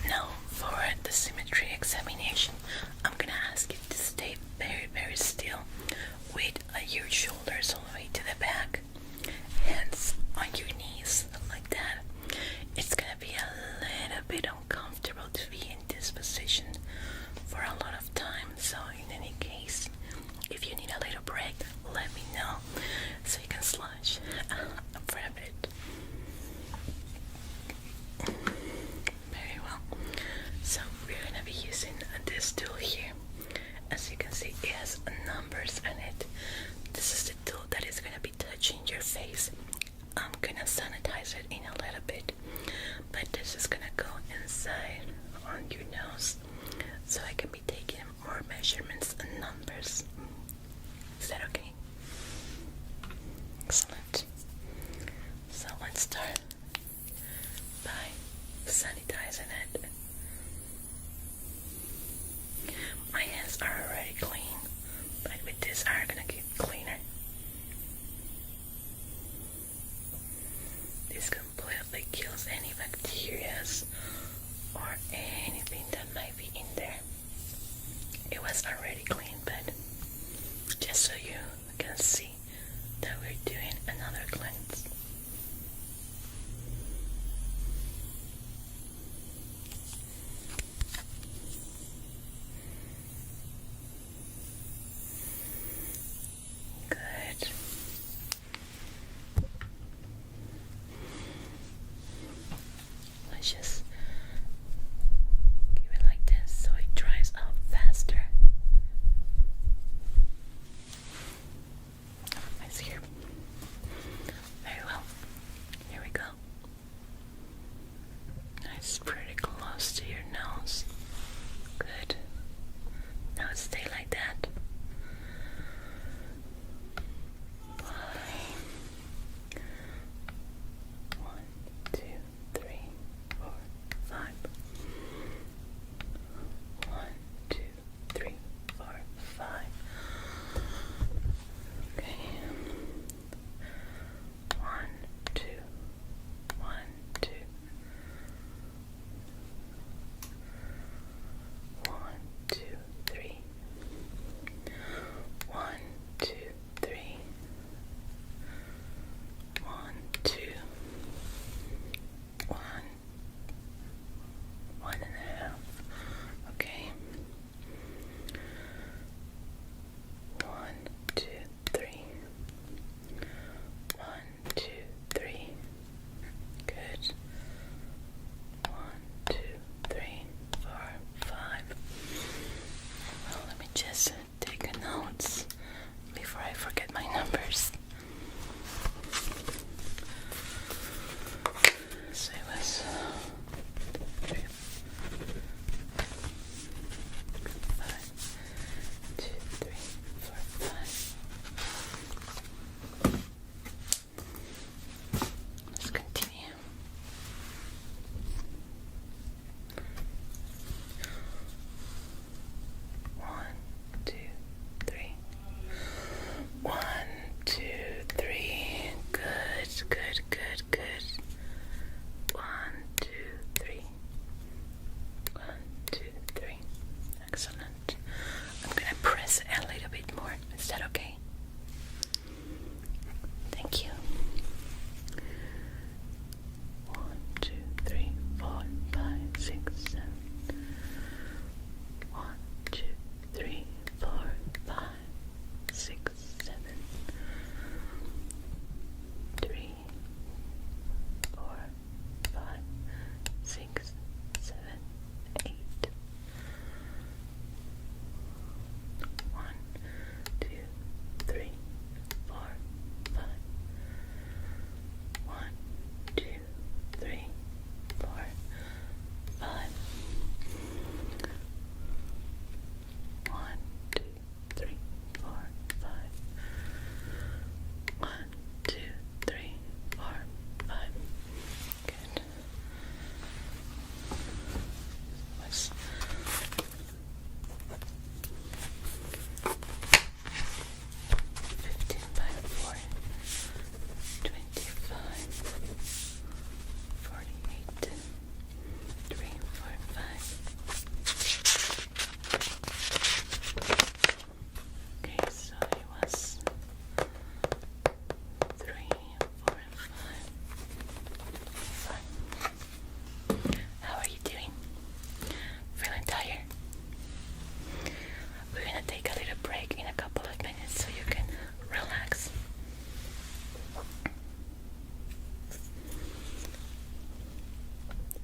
Now, for the symmetry examination, I'm gonna ask you to stay very, very still with your shoulders all the way to the back, hands on your knees like that. It's gonna be a little bit uncomfortable to be in this position for a lot of time, so in any case, if you need a little break, let me know so you can slouch for a bit. Very well. So we're gonna be using this tool here. As you can see, it has numbers on it. This is the tool that is gonna be touching your face. I'm gonna sanitize it in a little bit, but this is gonna go inside on your nose, so I can be taking more measurements and numbers. Is that okay? Excellent. So let's start by sanitizing it. My hands are already clean, but with this I'm gonna get cleaner. This completely kills any bacteria or anything that might be in there. It was already clean, but just so you can see that we're doing another cleanse. Good. Let's just give it like this so it dries out faster. Nice here. Very numbers. So it was 3, 5, 2, 3, 4, 5. Let's continue. 1, 2, 3. 1, 2, 3. Good, good, good, good. 1, 2, 3. 1, 2, 3. Excellent. I'm gonna press a little bit more. Is that okay? Thank you. 1, 2, 3, 4, 5, 6, 7. 1, 2, 3, 4, 5, 6, 7. 3, 4, 5, 6, 7, 8. 1, 2, 3, 4, 5. 1, 2, 3, 4, 5. 1, 2, 3, 4, 5. 1, 2, 3, 4, 5. Good. Was 15 by 4, 25, 48, 3, 4, 5. Okay, so it was 3, 4, 5. How are you doing? Feeling tired? We're gonna take a little break in a couple of minutes so you can relax.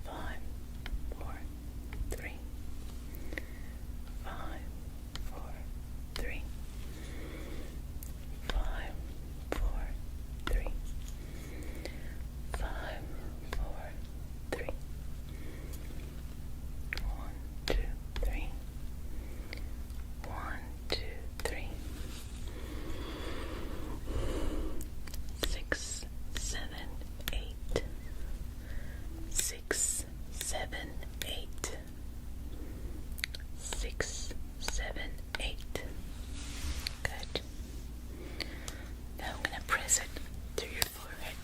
5, 4, 3. 5, 4, 3. 5, 4, 3. 5, 4, 3. 1, 2, 3. 1, 2, 3. 6, 7, 8. 6, 7, 8. 6, 7, 8. Good. Now I'm gonna press it to your forehead.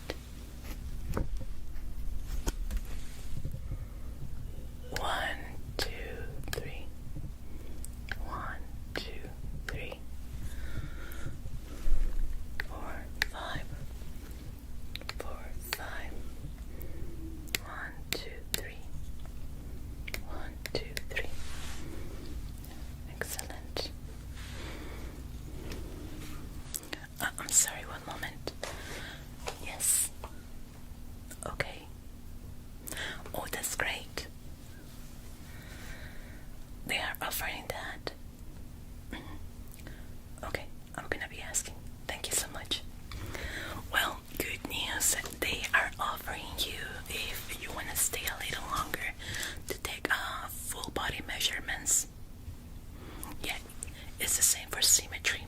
1, 2, 3. 1, 2, 3. 4, 5. 4, 5. 1, 2, 3. 1, 2, 3. Excellent. I'm sorry, one moment. Yes. Okay. Oh, that's great. They are offering that. Okay, I'm gonna be asking. Thank you so much. Well, good news. They are offering you, if you want to stay a little longer, to take full body measurements. Yeah, it's the same for symmetry.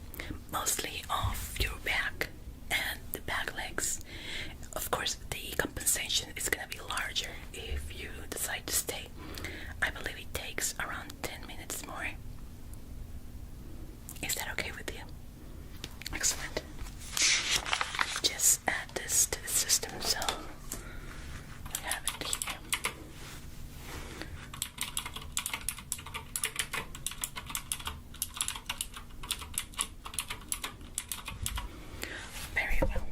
Mostly of your back and the back legs. Of course, the compensation is gonna be larger if you decide to stay. I believe it takes around 10 minutes more. Is that okay with you? Excellent. Just add this to the system so we have it here. Very well.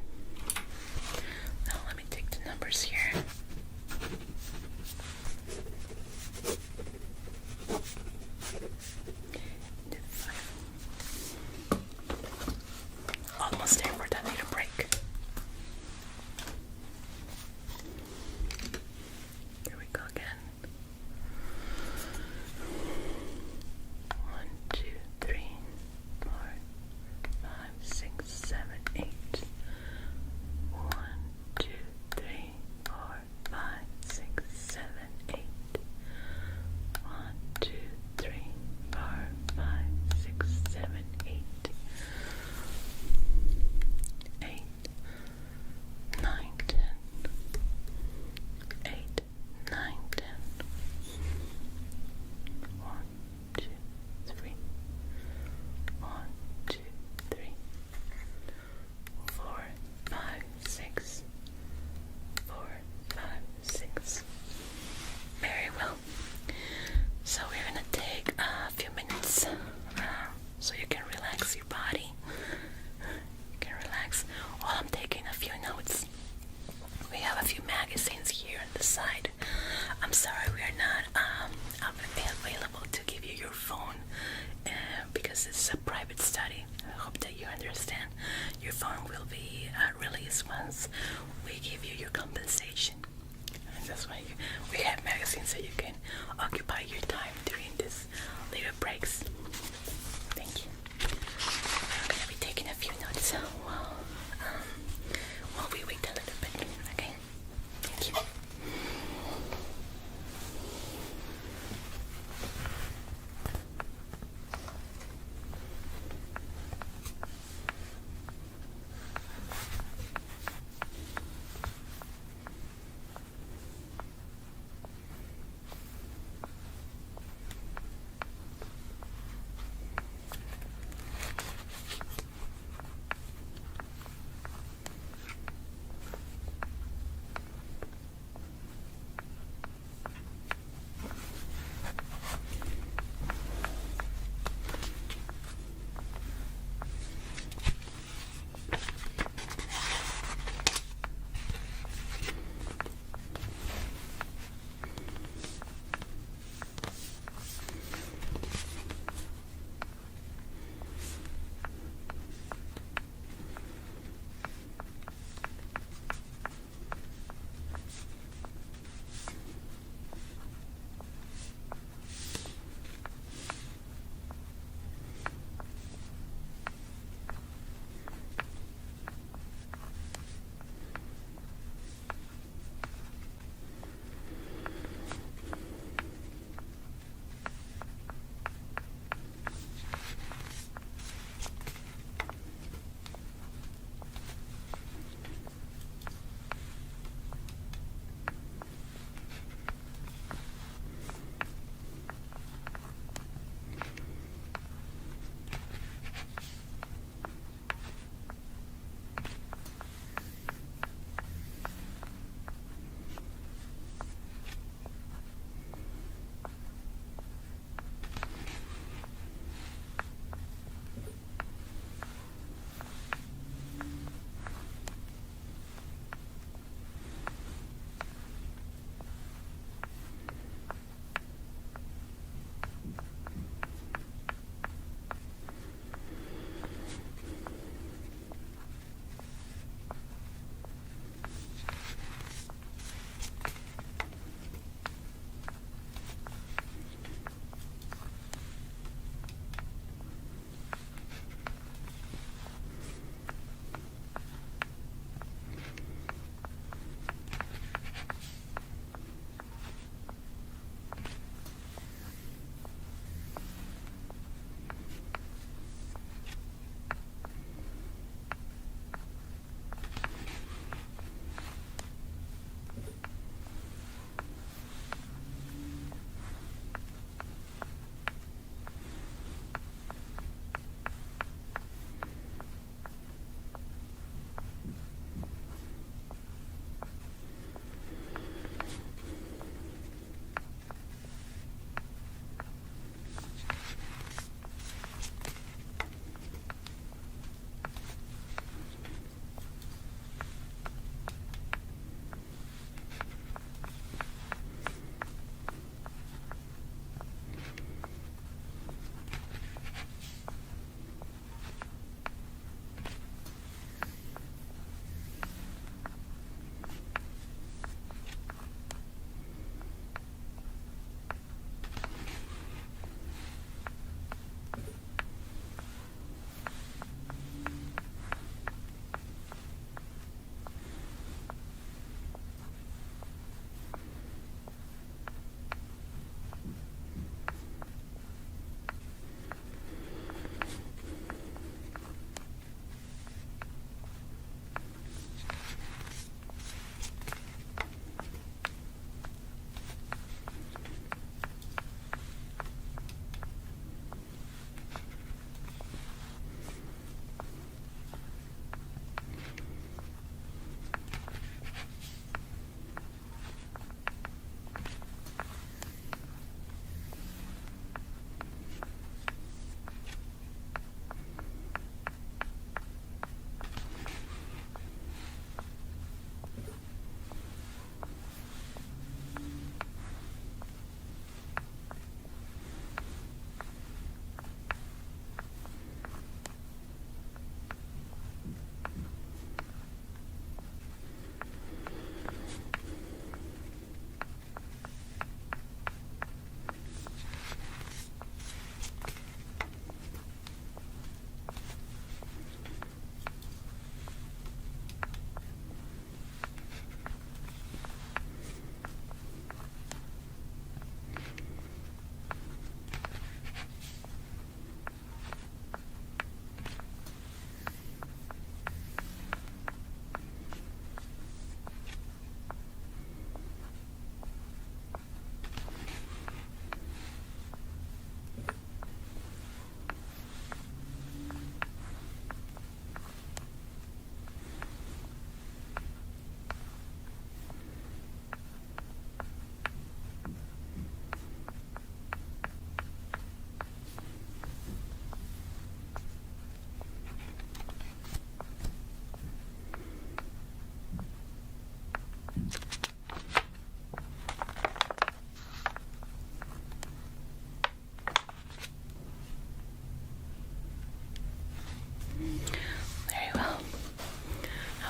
Now let me take the numbers here. The 5. fund will be released once we give you your compensation. And that's why we have magazines so you can occupy your time during this little breaks. Thank you. I'm gonna be taking a few notes while we wait a little bit. Okay. Thank you.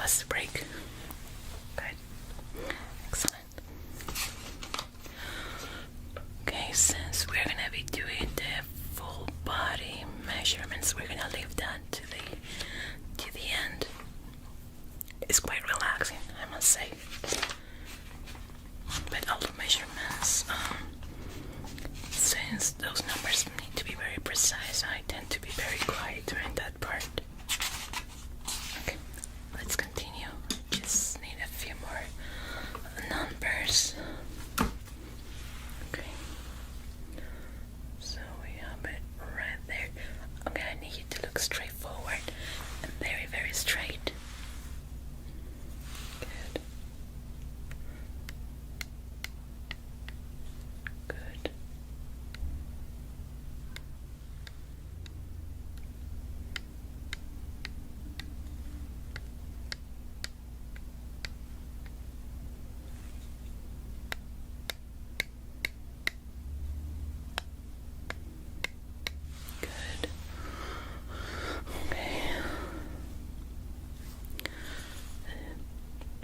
was the break? Good. Excellent. Okay, since we're gonna be doing the full body measurements, we're gonna leave that to the end. It's quite relaxing, I must say. But all the measurements, since those numbers need to be very precise, I tend to be very quiet during that part. Okay, let's continue. Just need a few more numbers. Okay, so we have it right there. Okay, I need you to look straight forward and very, very straight. Good. Good. Good. Okay.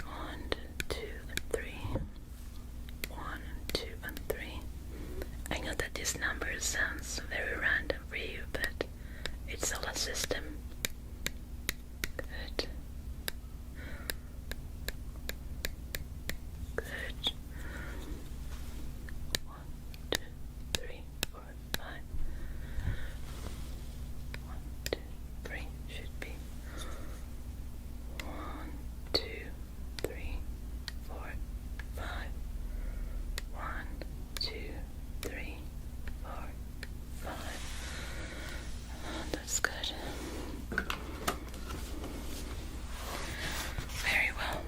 1, 2, and 3. 1, 2, and 3. I know that this number sounds very random for you, but it's all a system. Good. Good. 1, 2, 3, 4, 5. 1, 2, 3 should be 1, 2, 3, 4, 5. 1, 2, 3, 4, 5. That's good. Very well.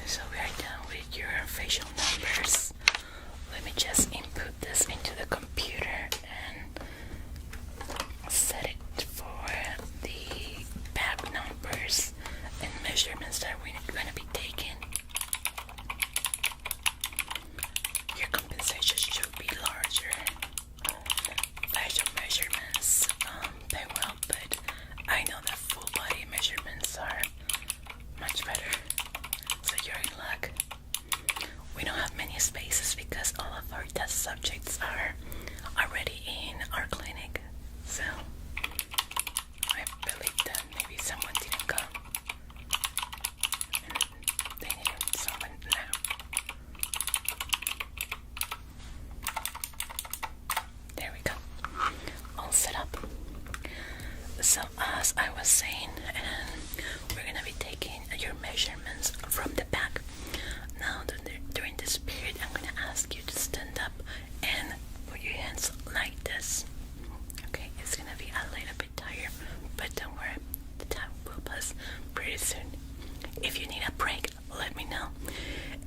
So we are done with your facial numbers. Let me just input this into the computer and set it for the back numbers and measurements that we're going to be taking. Your compensation should be larger. Facial measurements pay well, but I know that full body measurements are much better. So you're in luck. We don't have many spaces because all of our test subjects are already in our clinic. So I believe that maybe someone didn't come and they needed someone now. There we go. All set up. So as I was saying, we're gonna be taking your measurements from the back. Now during this period, I'm gonna ask you to stand up and put your hands like this. Okay, it's gonna be a little bit tired, but don't worry, the time will pass pretty soon. If you need a break, let me know,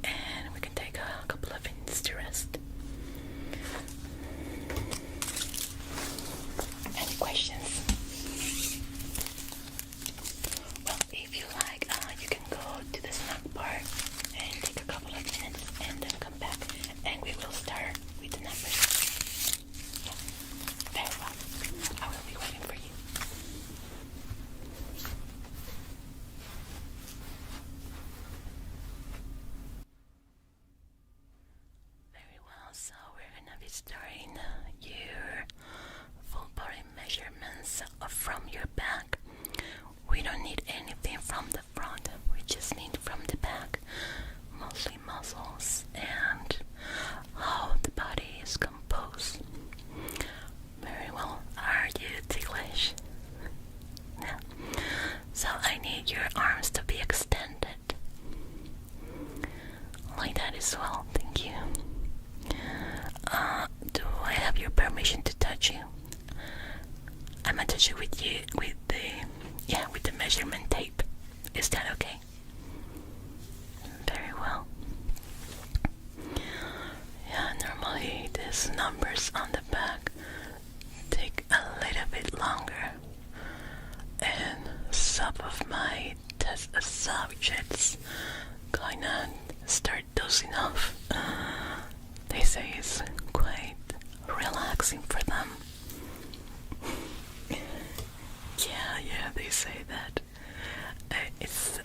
and we can take a couple of minutes to rest. Any questions? Well, if you like, you can go to the snack bar and take a couple of minutes and then come back, and we will start with the numbers. Yeah. Very well. I will be waiting for you. Very well, so we're gonna be starting your full body measurements from your back. We don't need anything from the front, we just need from the back, mostly muscles and how the body is composed. Very well. Are you ticklish? Yeah. So I need your arms to be extended. Like that as well. Thank you. Do I have your permission to touch you? I'm gonna touch you with the measurement tape. Is that okay? Very well. Yeah, normally these numbers on the back take a little bit longer, and some of my test subjects kinda start dozing off. They say it's quite relaxing for them. Yeah, they say that. It's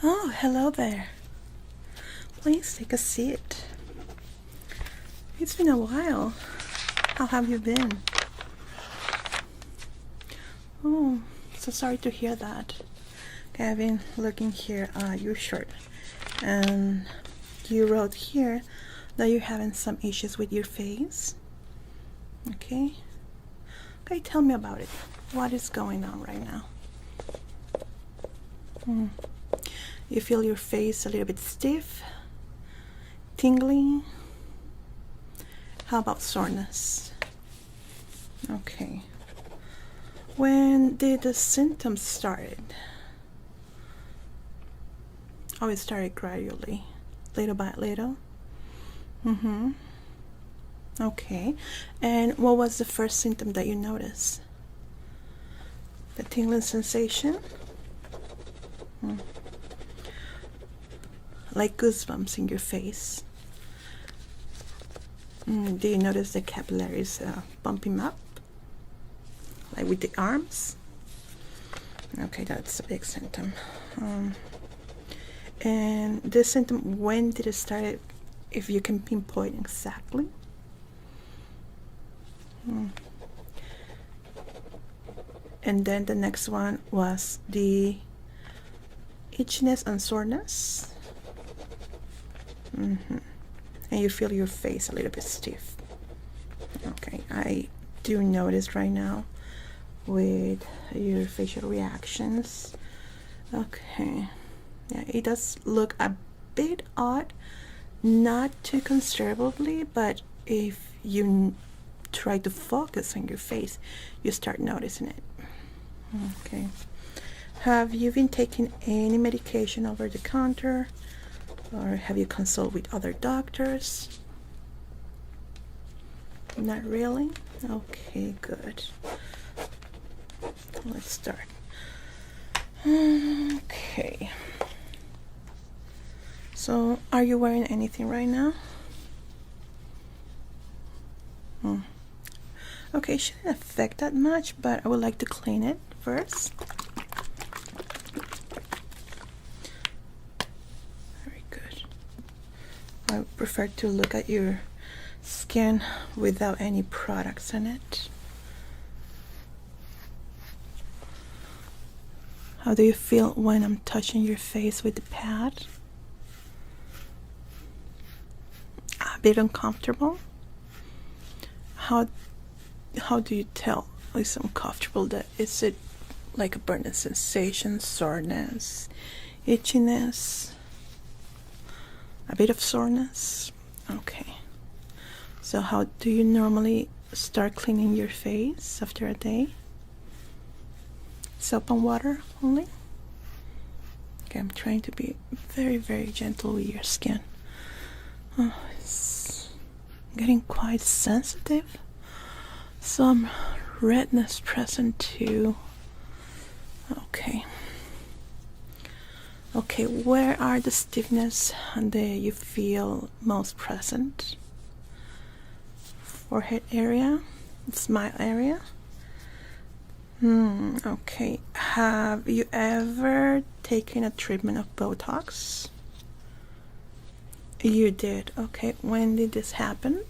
Oh, hello there. Please take a seat. It's been a while. How have you been? Oh, so sorry to hear that. Okay, I've been looking here at your shirt, and you wrote here that you're having some issues with your face. Okay. Okay, tell me about it. What is going on right now? You feel your face a little bit stiff, tingling? How about soreness? Okay. When did the symptoms start? Oh, it started gradually, little by little. Okay. And what was the first symptom that you noticed? The tingling sensation? Like goosebumps in your face. Do you notice the capillaries bumping up? Like with the arms? Okay, that's a big symptom. And this symptom, when did it start? If you can pinpoint exactly. And then the next one was the itchiness and soreness. And you feel your face a little bit stiff. Okay, I do notice right now with your facial reactions. Okay, yeah, it does look a bit odd, not too considerably, but if you try to focus on your face, you start noticing it. Okay. Have you been taking any medication over the counter, or have you consulted with other doctors? Not really? Okay, good. Let's start. Okay. So, are you wearing anything right now? Okay, it shouldn't affect that much, but I would like to clean it first. Very good. I prefer to look at your skin without any products in it. How do you feel when I'm touching your face with the pad? A bit uncomfortable? How do you tell it's uncomfortable? That is it like a burning sensation, soreness, itchiness, a bit of soreness? Okay. So how do you normally start cleaning your face after a day? Soap and water only? Okay, I'm trying to be very, very gentle with your skin. Oh, it's getting quite sensitive. Some redness present too. Okay. Okay, where are the stiffness and you feel most present? Forehead area, smile area. Okay. Have you ever taken a treatment of Botox? You did. Okay. When did this happen?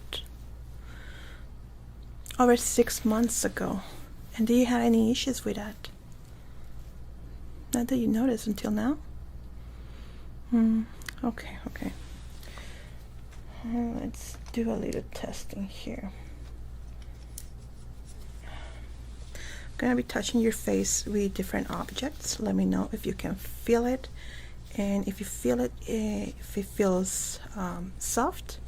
Over 6 months ago. And do you have any issues with that? Not that you noticed until now? Okay, okay. Let's do a little testing here. I'm gonna be touching your face with different objects. Let me know if you can feel it, and if you feel it, if it feels soft,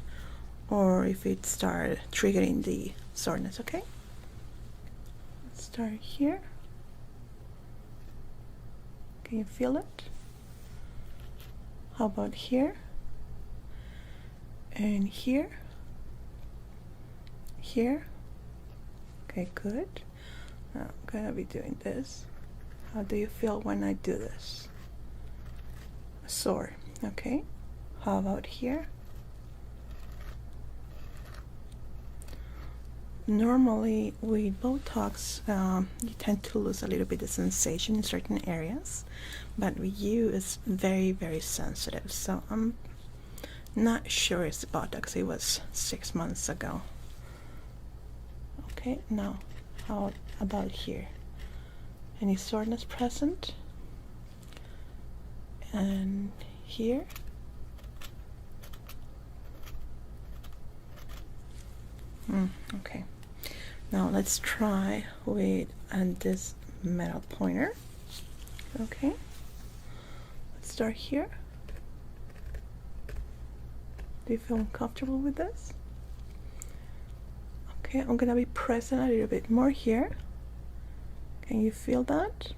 or if it starts triggering the soreness. Okay. Let's start here. Can you feel it? How about here? And here? Here? Okay, good. Now I'm gonna be doing this. How do you feel when I do this? Sore. Okay. How about here? Normally with Botox, you tend to lose a little bit of sensation in certain areas, but with you it's very, very sensitive. So I'm not sure it's Botox. It was 6 months ago. Okay, now how about here? Any soreness present? And here? Okay. Now let's try with this metal pointer. Okay. Let's start here. Do you feel comfortable with this? Okay, I'm gonna be pressing a little bit more here. Can you feel that?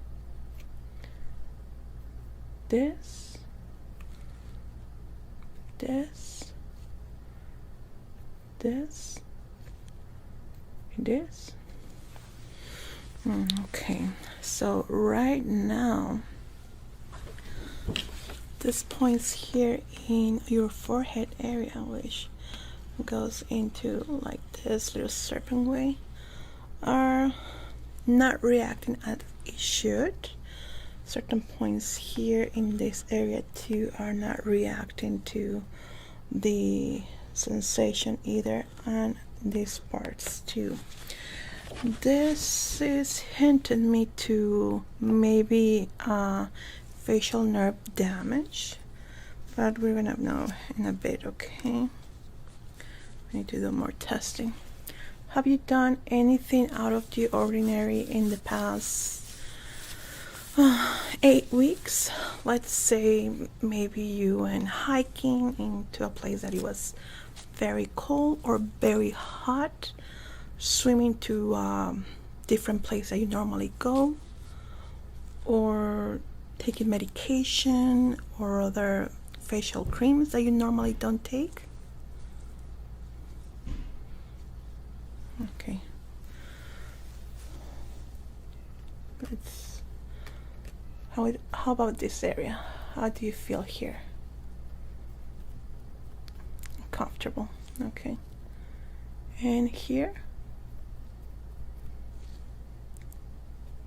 This, this, this, and this. Okay, so right now, this points here in your forehead area, which goes into like this little serpent way, are not reacting as it should. Certain points here in this area too are not reacting to the sensation either, and these parts too. This is hinting me to maybe facial nerve damage, but we're gonna know in a bit. Okay, we need to do more testing. Have you done anything out of the ordinary in the past 8 weeks? Let's say maybe you went hiking into a place that it was very cold or very hot, swimming to different place that you normally go, or taking medication or other facial creams that you normally don't take. Okay. How about this area? How do you feel here? Comfortable. Okay. And here?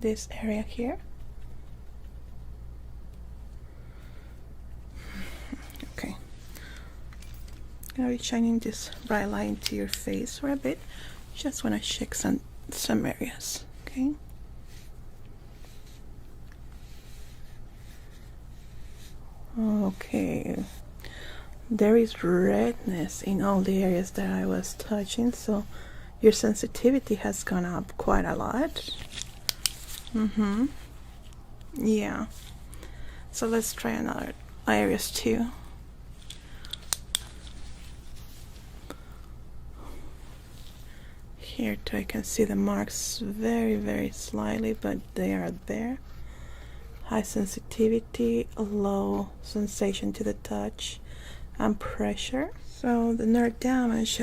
This area here? Okay. I'm gonna be shining this bright light into your face for a bit. Just want to check some areas. Okay. Okay, there is redness in all the areas that I was touching, so your sensitivity has gone up quite a lot. Yeah, so let's try another areas too. Here too, I can see the marks very, very slightly, but they are there. High sensitivity, low sensation to the touch, and pressure. So the nerve damage,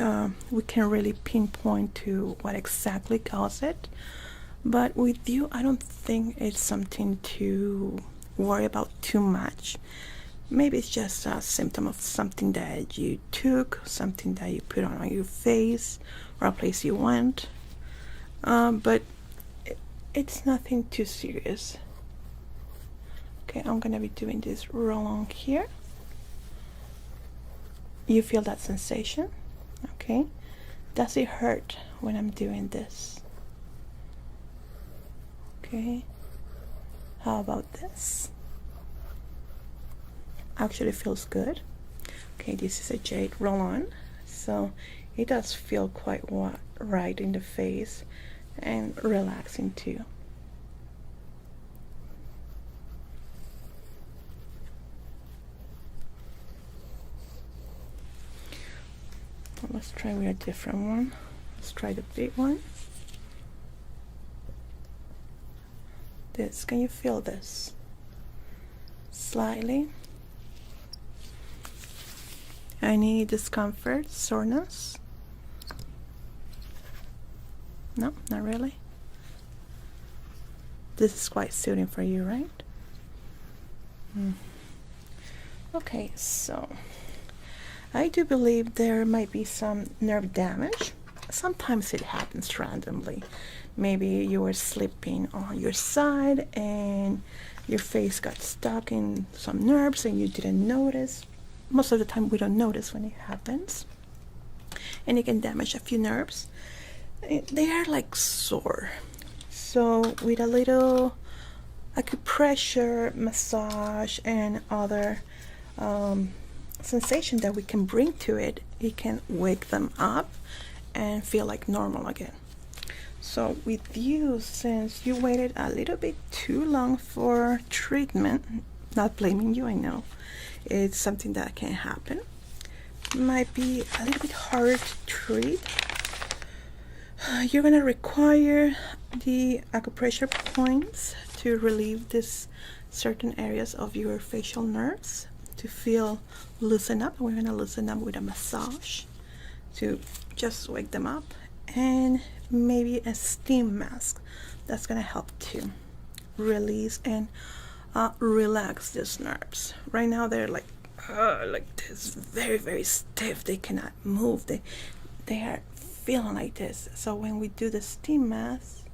we can really pinpoint to what exactly caused it. But with you, I don't think it's something to worry about too much. Maybe it's just a symptom of something that you took, something that you put on your face, or a place you went. But it's nothing too serious. Okay, I'm gonna be doing this roll-on here. You feel that sensation? Okay. Does it hurt when I'm doing this? Okay. How about this? Actually feels good. Okay, this is a jade roll-on, so it does feel quite right in the face and relaxing too. Let's try with a different one. Let's try the big one. This, can you feel this? Slightly. Any discomfort, soreness? No, not really. This is quite soothing for you, right? Okay, so I do believe there might be some nerve damage, sometimes it happens randomly. Maybe you were sleeping on your side and your face got stuck in some nerves and you didn't notice. Most of the time we don't notice when it happens, and it can damage a few nerves. They are like sore. So with a little acupressure, massage, and other sensation that we can bring to it, it can wake them up and feel like normal again. So with you, since you waited a little bit too long for treatment, not blaming you, I know it's something that can happen, might be a little bit hard to treat. You're gonna require the acupressure points to relieve these certain areas of your facial nerves to feel loosen up. We're gonna loosen up with a massage to just wake them up, and maybe a steam mask that's gonna help to release and relax these nerves. Right now they're like this, very, very stiff. They cannot move. They are feeling like this. So when we do the steam mask,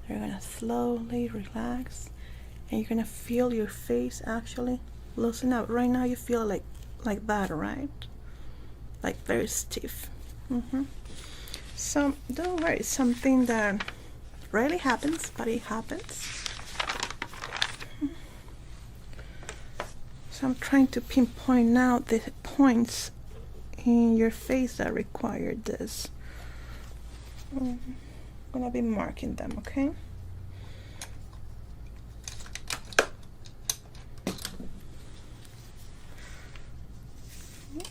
you're gonna slowly relax, and you're gonna feel your face actually loosen up. Right now you feel like that, right? Like very stiff. So don't worry, it's something that rarely happens, but it happens. So I'm trying to pinpoint now the points in your face that require this. I'm gonna be marking them, okay?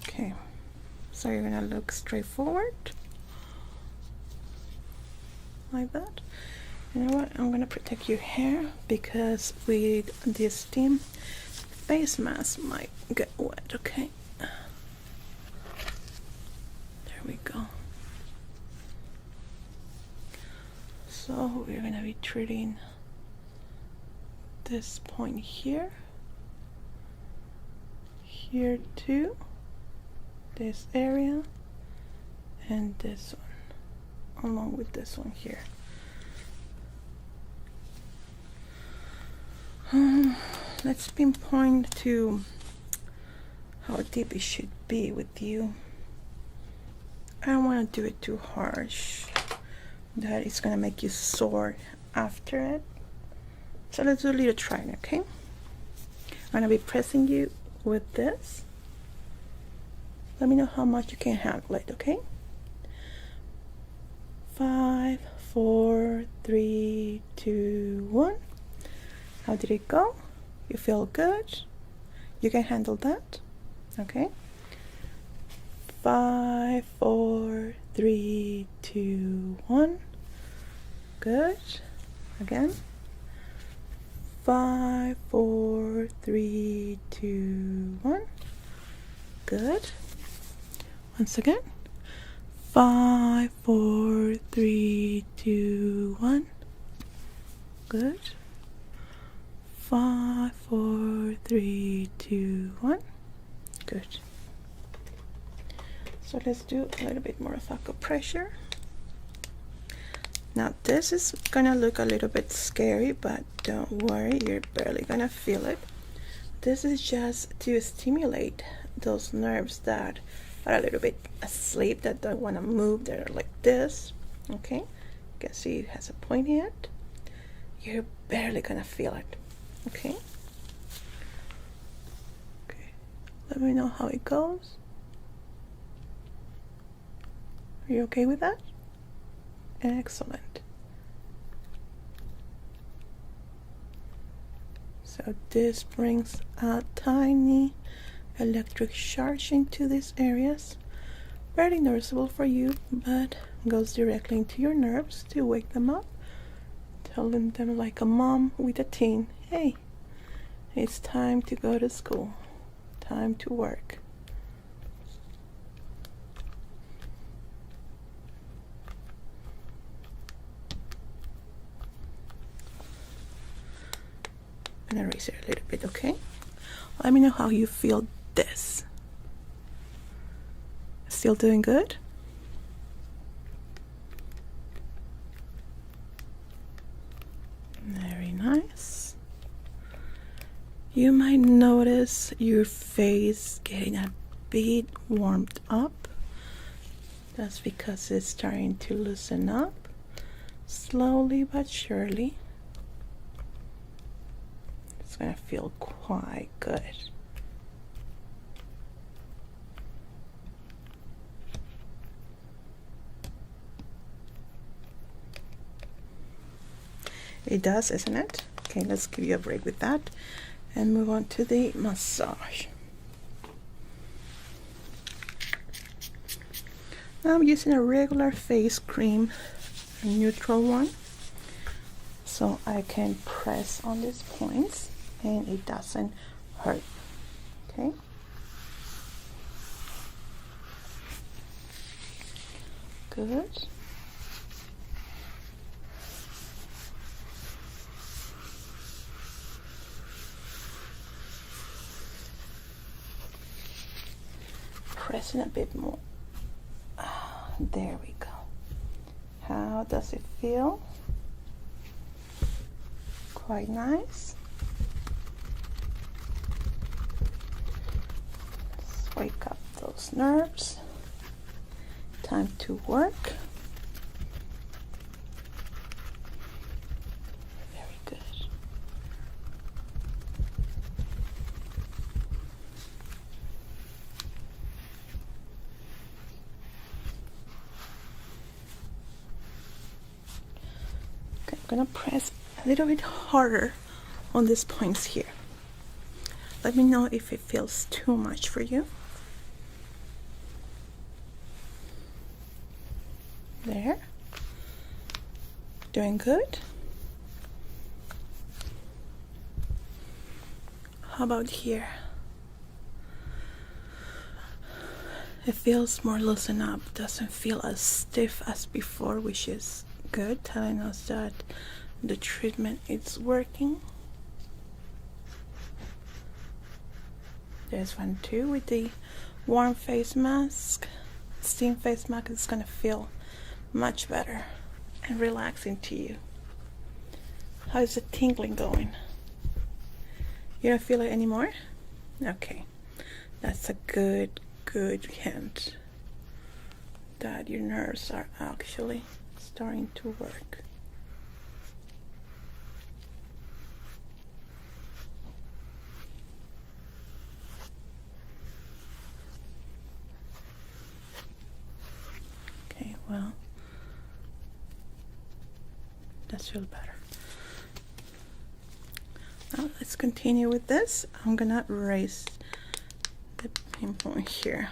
Okay, so you're gonna look straight forward like that. You know what, I'm gonna protect your hair because with this steam, face mask might get wet, okay? There we go. So we're gonna be treating this point here, here too, this area, and this one, along with this one here. Let's pinpoint to how deep it should be with you. I don't want to do it too harsh, that it's gonna make you sore after it. So let's do a little trying, okay? I'm gonna be pressing you with this. Let me know how much you can handle it, okay? 5, 4, 3, 2, 1. How did it go? You feel good? You can handle that? Okay. 5, 4, 3, 2, 1. Good. Again. 5, 4, 3, 2, 1. Good. Once again. 5, 4, 3, 2, 1. Good. 5, 4, 3, 2, 1. Good. So let's do a little bit more of acupressure. Now this is gonna look a little bit scary, but don't worry, you're barely gonna feel it. This is just to stimulate those nerves that are a little bit asleep, that don't want to move. They're like this. Okay, you can see it has a point here. You're barely gonna feel it. Okay. Okay. Let me know how it goes. Are you okay with that? Excellent. So this brings a tiny electric charge into these areas. Very noticeable for you, but goes directly into your nerves to wake them up, telling them like a mom with a teen, hey, it's time to go to school, time to work. I'm gonna erase it a little bit, okay? Let me know how you feel this. Still doing good? Very nice. You might notice your face getting a bit warmed up. That's because it's starting to loosen up slowly but surely. It's gonna feel quite good. It does, isn't it? Okay, let's give you a break with that and move on to the massage. Now I'm using a regular face cream, a neutral one, so I can press on these points and it doesn't hurt. Okay. Good. Pressing a bit more. There we go. How does it feel? Quite nice. Let's wake up those nerves. Time to work. Very good. I'm gonna press a little bit harder on these points here. Let me know if it feels too much for you. There. Doing good. How about here? It feels more loosened up, doesn't feel as stiff as before, which is good, telling us that the treatment is working. There's one too with the warm face mask. Steam face mask is gonna feel much better and relaxing to you. How is the tingling going? You don't feel it anymore? Okay, that's a good hint that your nerves are actually starting to work. Okay, well, that's feel better. Now let's continue with this. I'm gonna raise the pinpoint here.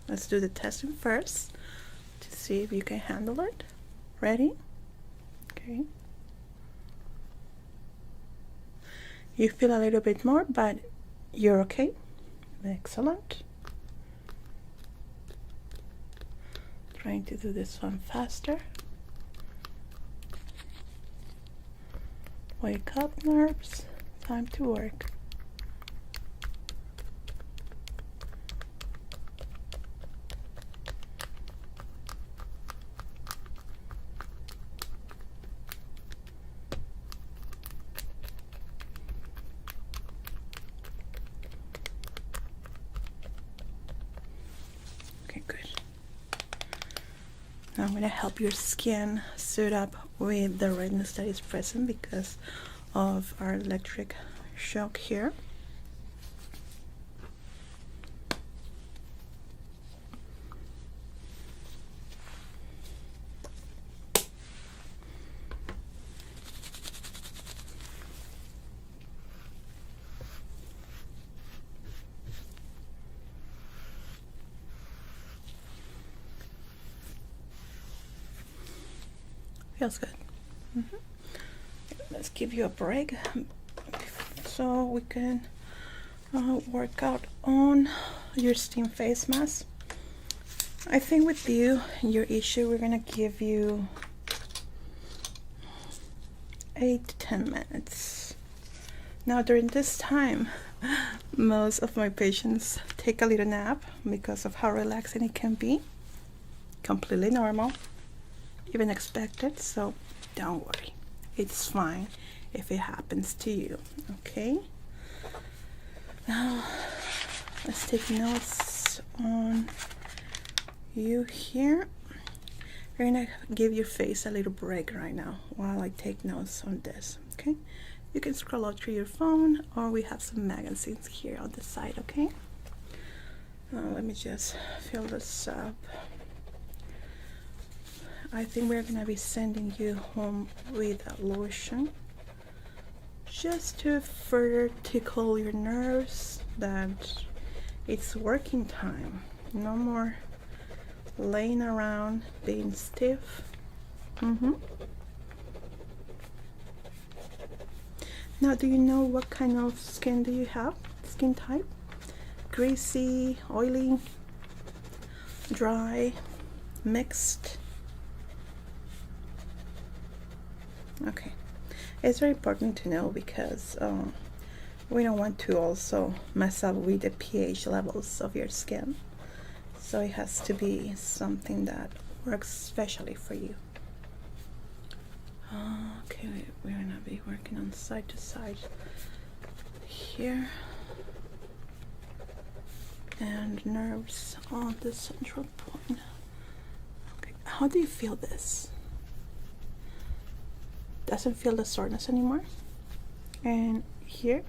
Let's do the testing first to see if you can handle it. Ready? Okay. You feel a little bit more, but you're okay. Excellent. Trying to do this one faster. Wake up, nerves. Time to work. Okay, good. Now I'm going to help your skin suit up with the redness that is present because of our electric shock here. Feels good. Let's give you a break so we can work out on your steam face mask. I think with you, your issue, we're gonna give you 8 to 10 minutes. Now during this time, most of my patients take a little nap because of how relaxing it can be. Completely normal, even expected, so don't worry. It's fine if it happens to you. Okay, now let's take notes on you here. We're gonna give your face a little break right now while I take notes on this. Okay, you can scroll out through your phone, or we have some magazines here on the side. Okay, let me just fill this up. I think we're gonna be sending you home with a lotion just to further tickle your nerves that it's working time. No more laying around being stiff. Now, do you know what kind of skin do you have? Skin type? Greasy, oily, dry, mixed? Okay, it's very important to know because we don't want to also mess up with the pH levels of your skin. So it has to be something that works specially for you. Okay, we're gonna be working on side to side here, and nerves on the central point. Okay, how do you feel this? Doesn't feel the soreness anymore? And here?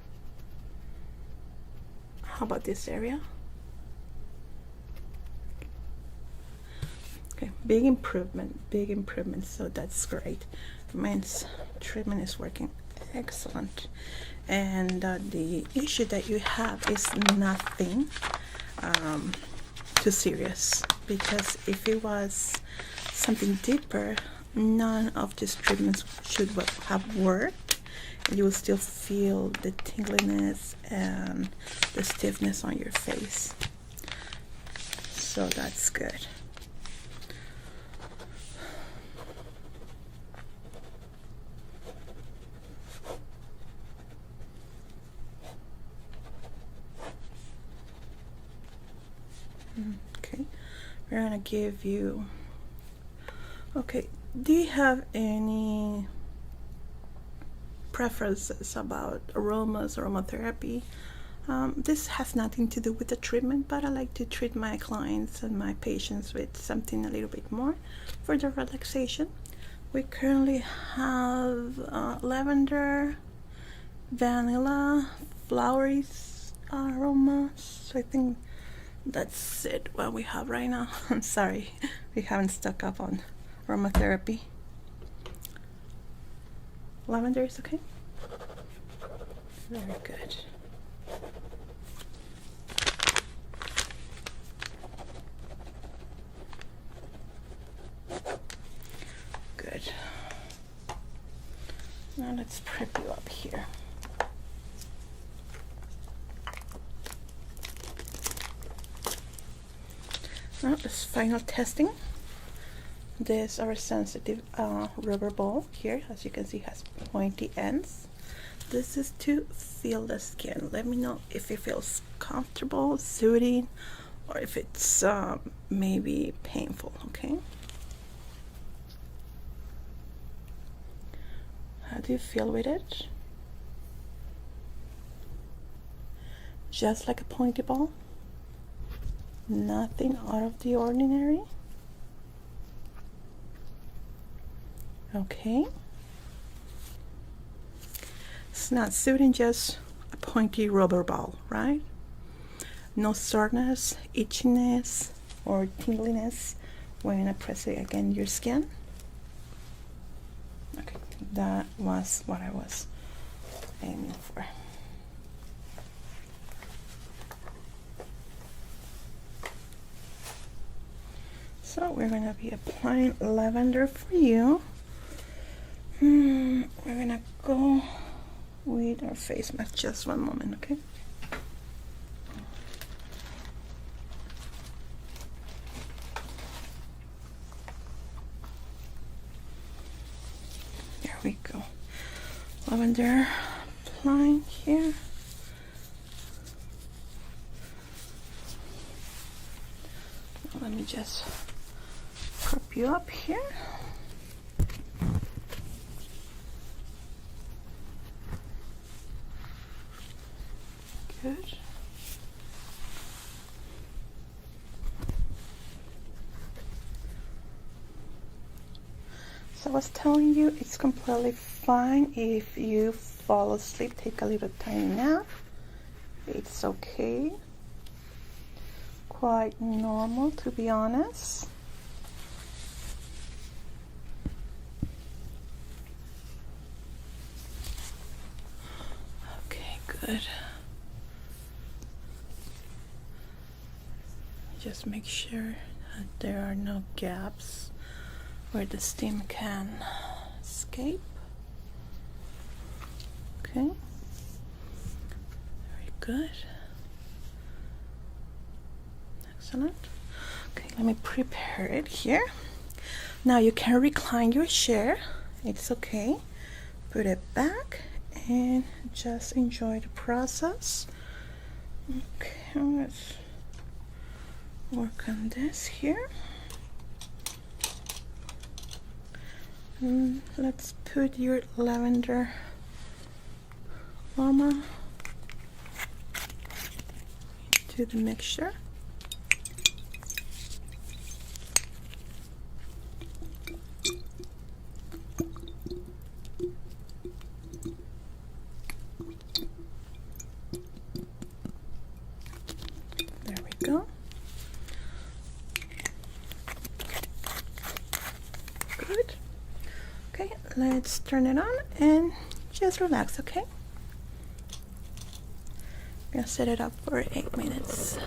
How about this area? Okay, big improvement, so that's great. Means treatment is working excellent, and the issue that you have is nothing too serious, because if it was something deeper, none of these treatments should have worked. You will still feel the tingliness and the stiffness on your face, so that's good. Okay, we're gonna give you, okay, do you have any preferences about aromas, aromatherapy? This has nothing to do with the treatment, but I like to treat my clients and my patients with something a little bit more for the relaxation. We currently have lavender, vanilla, flowery aromas. I think that's it what we have right now. I'm sorry, we haven't stuck up on aromatherapy. Lavender is okay? Very good. Good. Now let's prep you up here. Now this final testing. This our sensitive rubber ball here, as you can see, has pointy ends. This is to feel the skin. Let me know if it feels comfortable, soothing, or if it's maybe painful. Okay, how do you feel with it? Just like a pointy ball, nothing out of the ordinary. Okay, it's not soothing, just a pointy rubber ball, right? No soreness, itchiness, or tingliness when I press it against your skin. Okay, that was what I was aiming for. So we're going to be applying lavender for you. We're gonna go with our face mask. Just one moment, okay? There we go. Lavender applying here. Let me just prop you up here. I was telling you, it's completely fine if you fall asleep, take a little tiny nap. It's okay. Quite normal, to be honest. Okay, good. Just make sure that there are no gaps where the steam can escape. Okay, very good. Excellent. Okay, let me prepare it here. Now you can recline your chair. It's okay. Put it back and just enjoy the process. Okay, let's work on this here. Let's put your lavender aroma into the mixture. There we go. Good. Okay, let's turn it on and just relax, okay? I'm gonna set it up for 8 minutes. Good.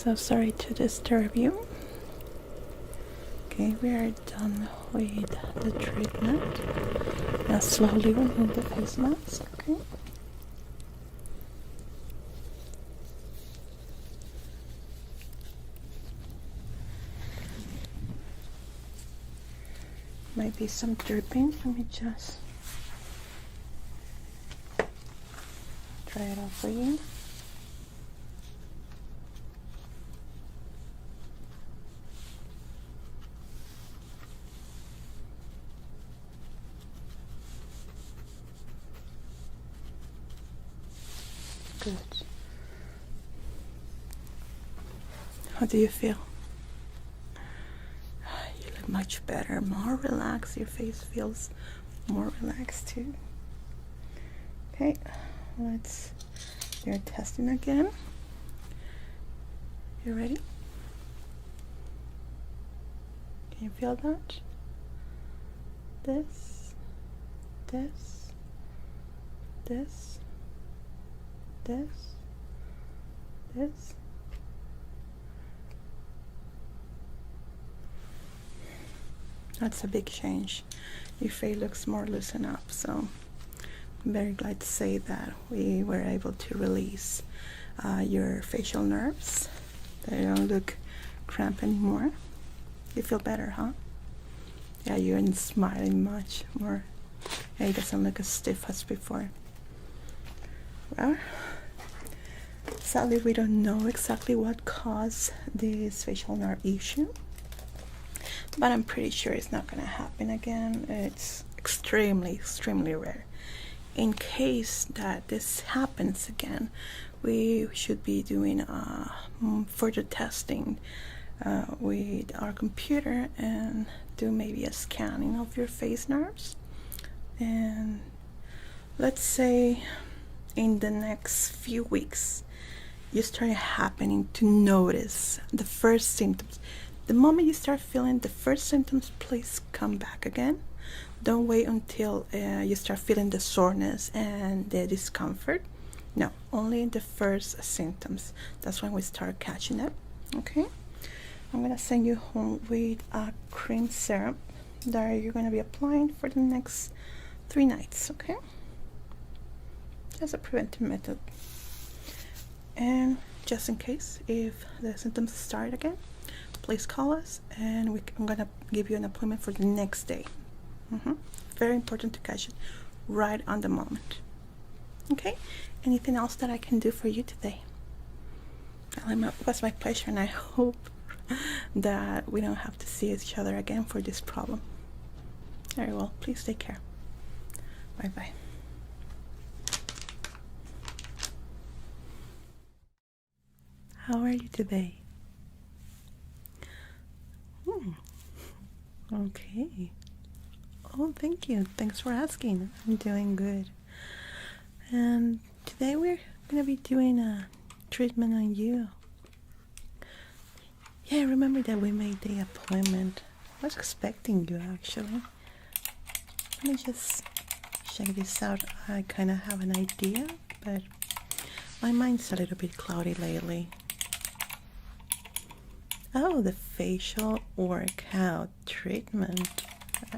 So sorry to disturb you. Okay, we are done with the treatment. Now slowly remove the face mask, okay? Might be some dripping. Let me just try it off for you. Good. How do you feel? You look much better, more relaxed. Your face feels more relaxed too. Okay, let's do your testing again. You ready? Can you feel that? This, this, this, this, this. That's a big change. Your face looks more loosened up, so I'm very glad to say that we were able to release your facial nerves. They don't look cramped anymore. You feel better, huh? Yeah, you're smiling much more. Yeah, it doesn't look as stiff as before. Well, sadly, we don't know exactly what caused this facial nerve issue, but I'm pretty sure it's not going to happen again. It's extremely rare. In case that this happens again, we should be doing further testing with our computer and do maybe a scanning of your face nerves. And let's say in the next few weeks you start happening to notice the first symptoms. The moment you start feeling the first symptoms, please come back again. Don't wait until you start feeling the soreness and the discomfort. No, only the first symptoms. That's when we start catching it. Okay, I'm gonna send you home with a cream serum that you're gonna be applying for the next 3 nights. Okay, just a preventive method. And just in case if the symptoms start again, please call us and I'm gonna give you an appointment for the next day. Very important to catch it right on the moment. Okay, anything else that I can do for you today? Well, it was my pleasure, and I hope that we don't have to see each other again for this problem. Very well, please take care. Bye bye. How are you today? Okay. Oh, thank you. Thanks for asking. I'm doing good. And today we're gonna be doing a treatment on you. Yeah, remember that we made the appointment. I was expecting you actually. Let me just check this out. I kind of have an idea, but my mind's a little bit cloudy lately. Oh, the facial workout treatment.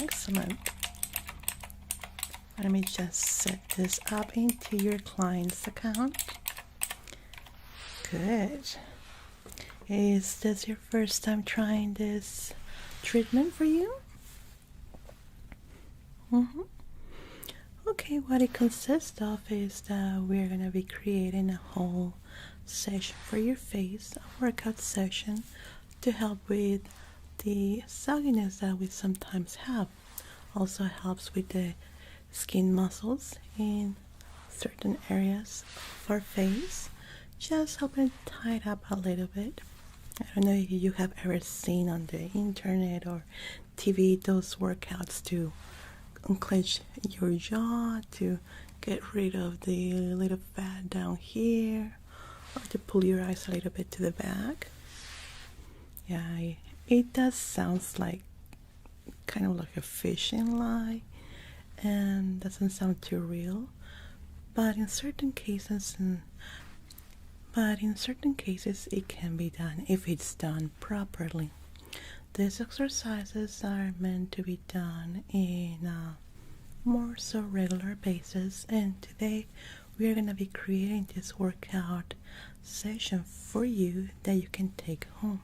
Excellent. Let me just set this up into your client's account. Good. Is this your first time trying this treatment for you? Okay, what it consists of is that we're going to be creating a whole session for your face, a workout session to help with the sagginess that we sometimes have. Also helps with the skin muscles in certain areas of our face, just helping tie it up a little bit. I don't know if you have ever seen on the internet or TV those workouts to unclench your jaw, to get rid of the little fat down here, or to pull your eyes a little bit to the back. Yeah, it does sounds like kind of like a fishing line and doesn't sound too real, but in certain cases and but in certain cases it can be done if it's done properly. These exercises are meant to be done in a more so regular basis, and today we are going to be creating this workout session for you that you can take home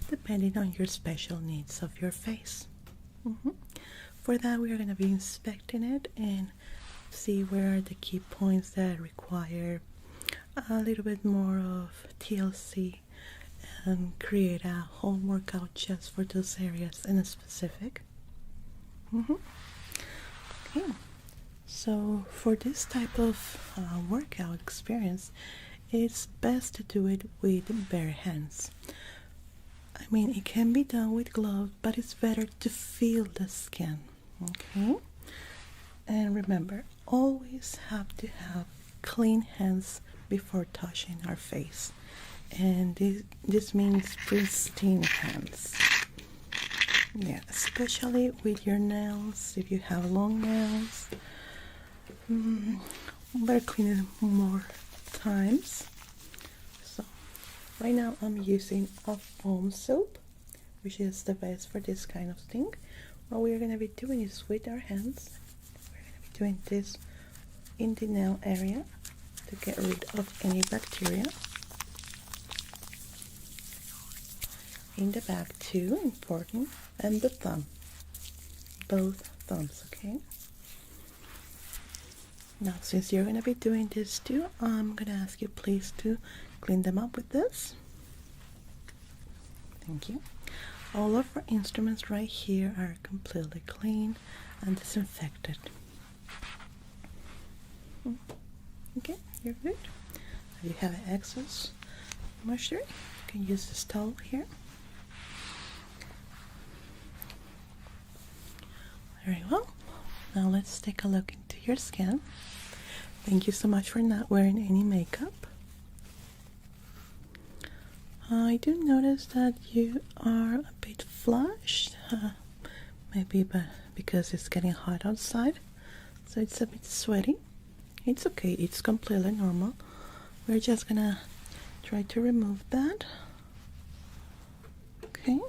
depending on your special needs of your face. For that, we are going to be inspecting it and see where are the key points that require a little bit more of TLC and create a whole workout just for those areas in a specific. Okay, so for this type of workout experience, it's best to do it with bare hands. I mean, it can be done with gloves, but it's better to feel the skin. Okay, and remember, always have to have clean hands before touching our face, and this means pristine hands. Yeah, especially with your nails. If you have long nails, better clean it more times. So right now I'm using a foam soap, which is the best for this kind of thing. What we're going to be doing is with our hands, we're going to be doing this in the nail area to get rid of any bacteria. In the back too, important, and the thumb, both thumbs, okay? Now, since you're going to be doing this too, I'm going to ask you please to clean them up with this. Thank you. All of our instruments right here are completely clean and disinfected. Okay, you're good. If you have excess moisture, you can use this towel here. Very well. Now let's take a look into your skin. Thank you so much for not wearing any makeup. I do notice that you are a bit flushed, maybe because it's getting hot outside, so it's a bit sweaty. It's okay, it's completely normal. We're just gonna try to remove that. Okay.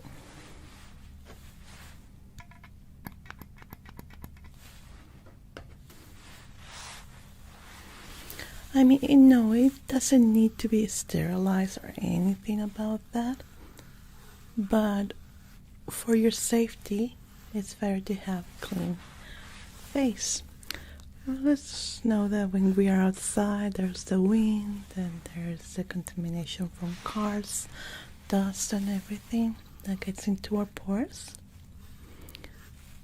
I mean, no, it doesn't need to be sterilized or anything about that, but for your safety, it's better to have a clean face. Let's know that when we are outside, there's the wind and there's the contamination from cars, dust and everything that gets into our pores.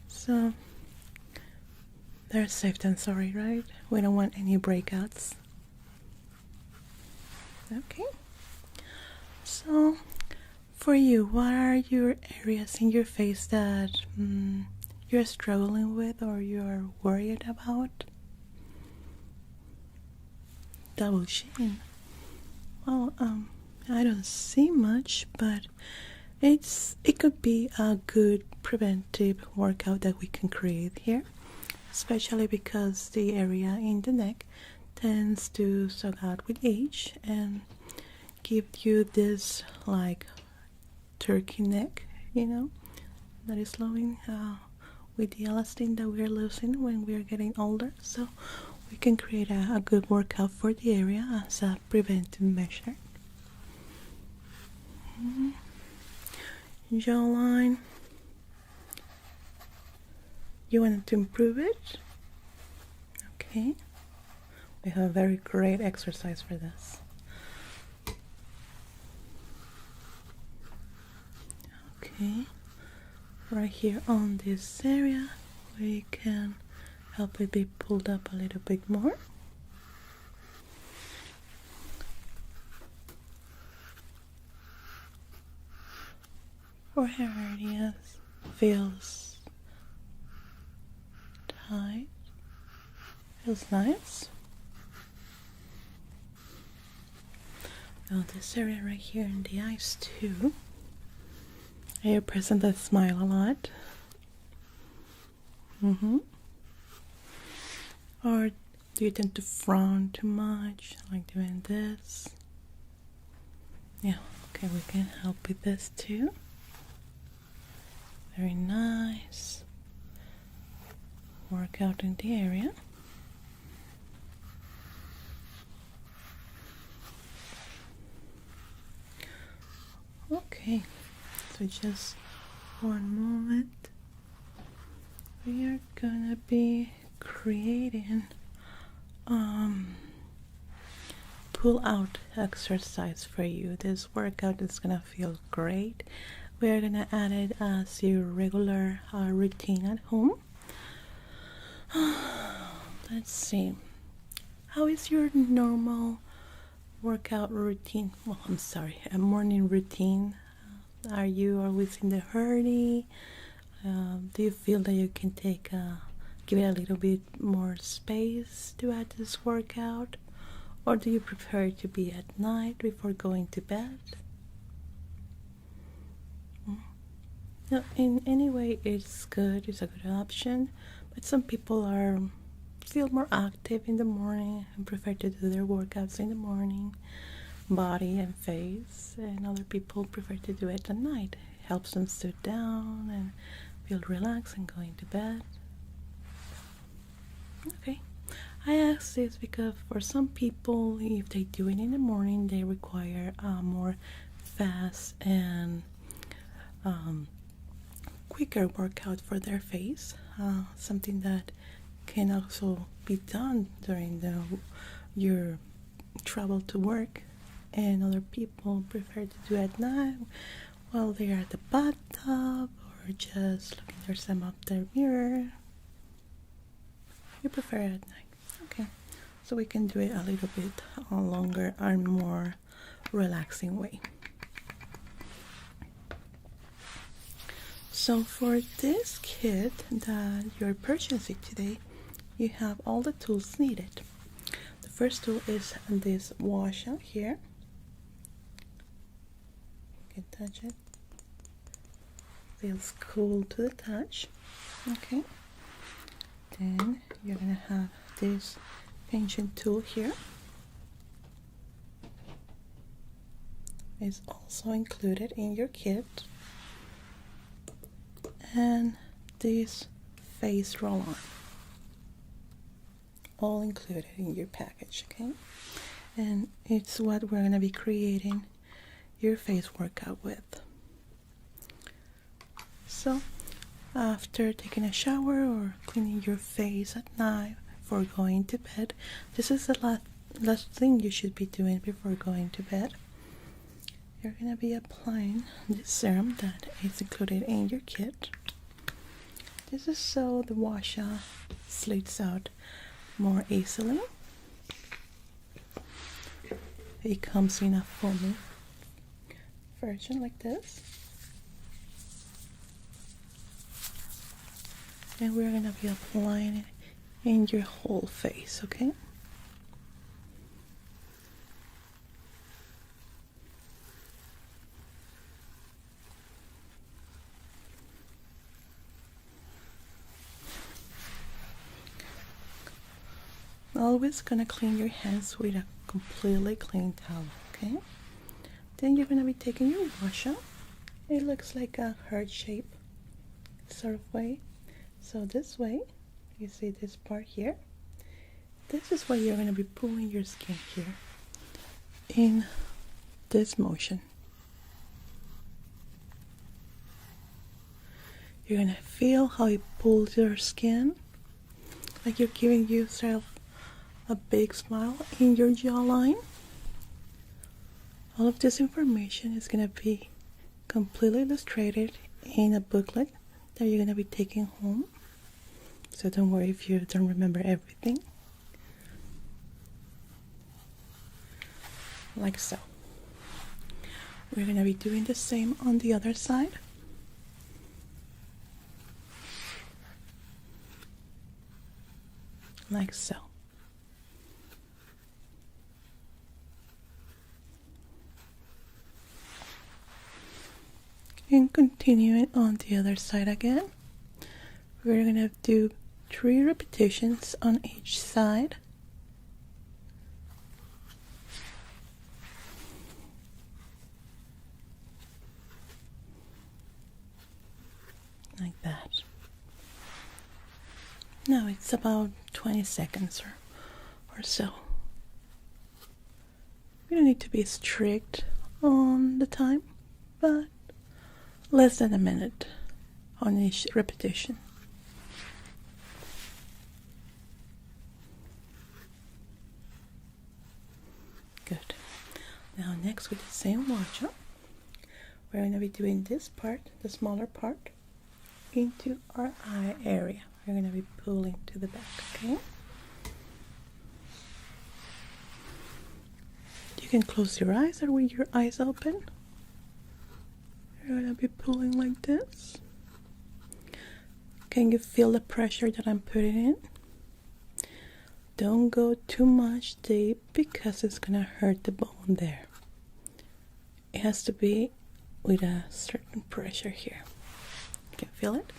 So, they're safe and sorry, right? We don't want any breakouts. Okay, so for you, what are your areas in your face that you're struggling with or you're worried about? Double chin. Well, I don't see much, but it could be a good preventive workout that we can create here, especially because the area in the neck tends to sag out with age and give you this like turkey neck, that is flowing with the elastin that we're losing when we're getting older. So we can create a good workout for the area as a preventive measure. Jawline, you wanted to improve it? Okay. We have a very great exercise for this. Okay, right here on this area, we can help it be pulled up a little bit more. For areas feels tight, feels nice. Now this area right here in the eyes too. A person that smile a lot. Or Do you tend to frown too much, like doing this? Yeah, okay, we can help with this too. Very nice. Work out in the area. Okay, so just one moment. We are gonna be creating pull out exercise for you. This workout is gonna feel great. We are gonna add it as your regular routine at home. Let's see. How is your normal workout routine? Well, I'm sorry, a morning routine. Are you always in the hurry? Do you feel that you can give it a little bit more space to add this workout? Or do you prefer to be at night before going to bed? No, in any way, it's good. It's a good option. But some people feel more active in the morning and prefer to do their workouts in the morning, body and face. And other people prefer to do it at night. It helps them sit down and feel relaxed and going to bed. Okay. I ask this because for some people, if they do it in the morning, they require more fast and quicker workout for their face. Something that can also be done during your travel to work. And other people prefer to do it at night while they are at the bathtub or just looking at themselves up their mirror. You prefer it at night. Okay, so we can do it a little bit longer and more relaxing way. So for this kit that you're purchasing today, you have all the tools needed. The first tool is this washer here. You can touch it. Feels cool to the touch. Okay. Then you're gonna have this pinching tool here. It's also included in your kit. And this face roll-on, all included in your package, okay? And it's what we're gonna be creating your face workout with. So after taking a shower or cleaning your face at night before going to bed, this is the last thing you should be doing before going to bed. You're going to be applying this serum that is included in your kit. This is so the washer slides out more easily. It comes in a foamy version like this. And we're going to be applying it in your whole face, okay? Always gonna clean your hands with a completely clean towel, okay? Then you're gonna be taking your washer. It looks like a heart shape sort of way. So this way, you see this part here. This is where you're gonna be pulling your skin here in this motion. You're gonna feel how it pulls your skin, like you're giving yourself a big smile in your jawline. All of this information is going to be completely illustrated in a booklet that you're going to be taking home. So don't worry if you don't remember everything. Like so. We're going to be doing the same on the other side. Like so. And continuing on the other side again, we're going to do 3 repetitions on each side No, it's about 20 seconds or so. You don't need to be strict on the time, but less than a minute on each repetition. Good. Now next with the same washer, we're going to be doing this part, the smaller part, into our eye area. We're going to be pulling to the back, okay? You can close your eyes or with your eyes open. You're going to be pulling like this. Can you feel the pressure that I'm putting in? Don't go too much deep because it's going to hurt the bone there. It has to be with a certain pressure here. You can feel it?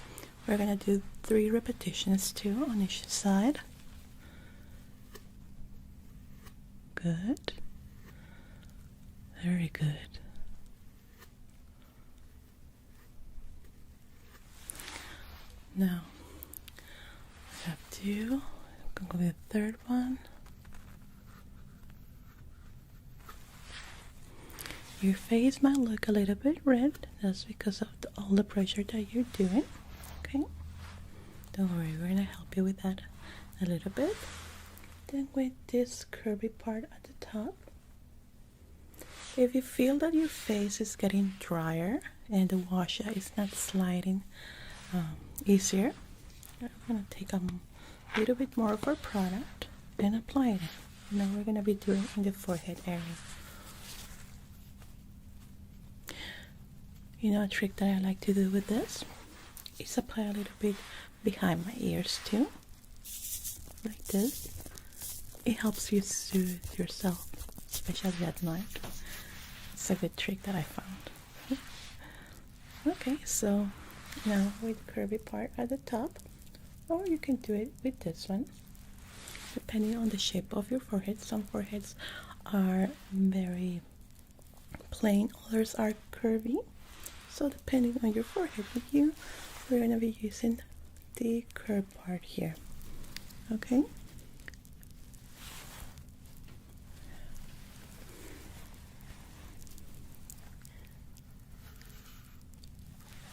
We're going to do 3 repetitions too on each side. Good. Very good. Now, we have 2. I'm going to go with the third one. Your face might look a little bit red. That's because of all the pressure that you're doing. Okay? Don't worry, we're going to help you with that a little bit. Then with this curvy part at the top, if you feel that your face is getting drier and the washer is not sliding easier, I'm going to take a little bit more of our product and apply it. Now we're going to be doing in the forehead area. You know a trick that I like to do with this is apply a little bit behind my ears too, like this. It helps you soothe yourself, especially at night. It's a good trick that I found. Okay, so now with the curvy part at the top, or you can do it with this one, depending on the shape of your forehead. Some foreheads are very plain, others are curvy. So depending on your forehead, with you, we're going to be using the curved part here. Okay?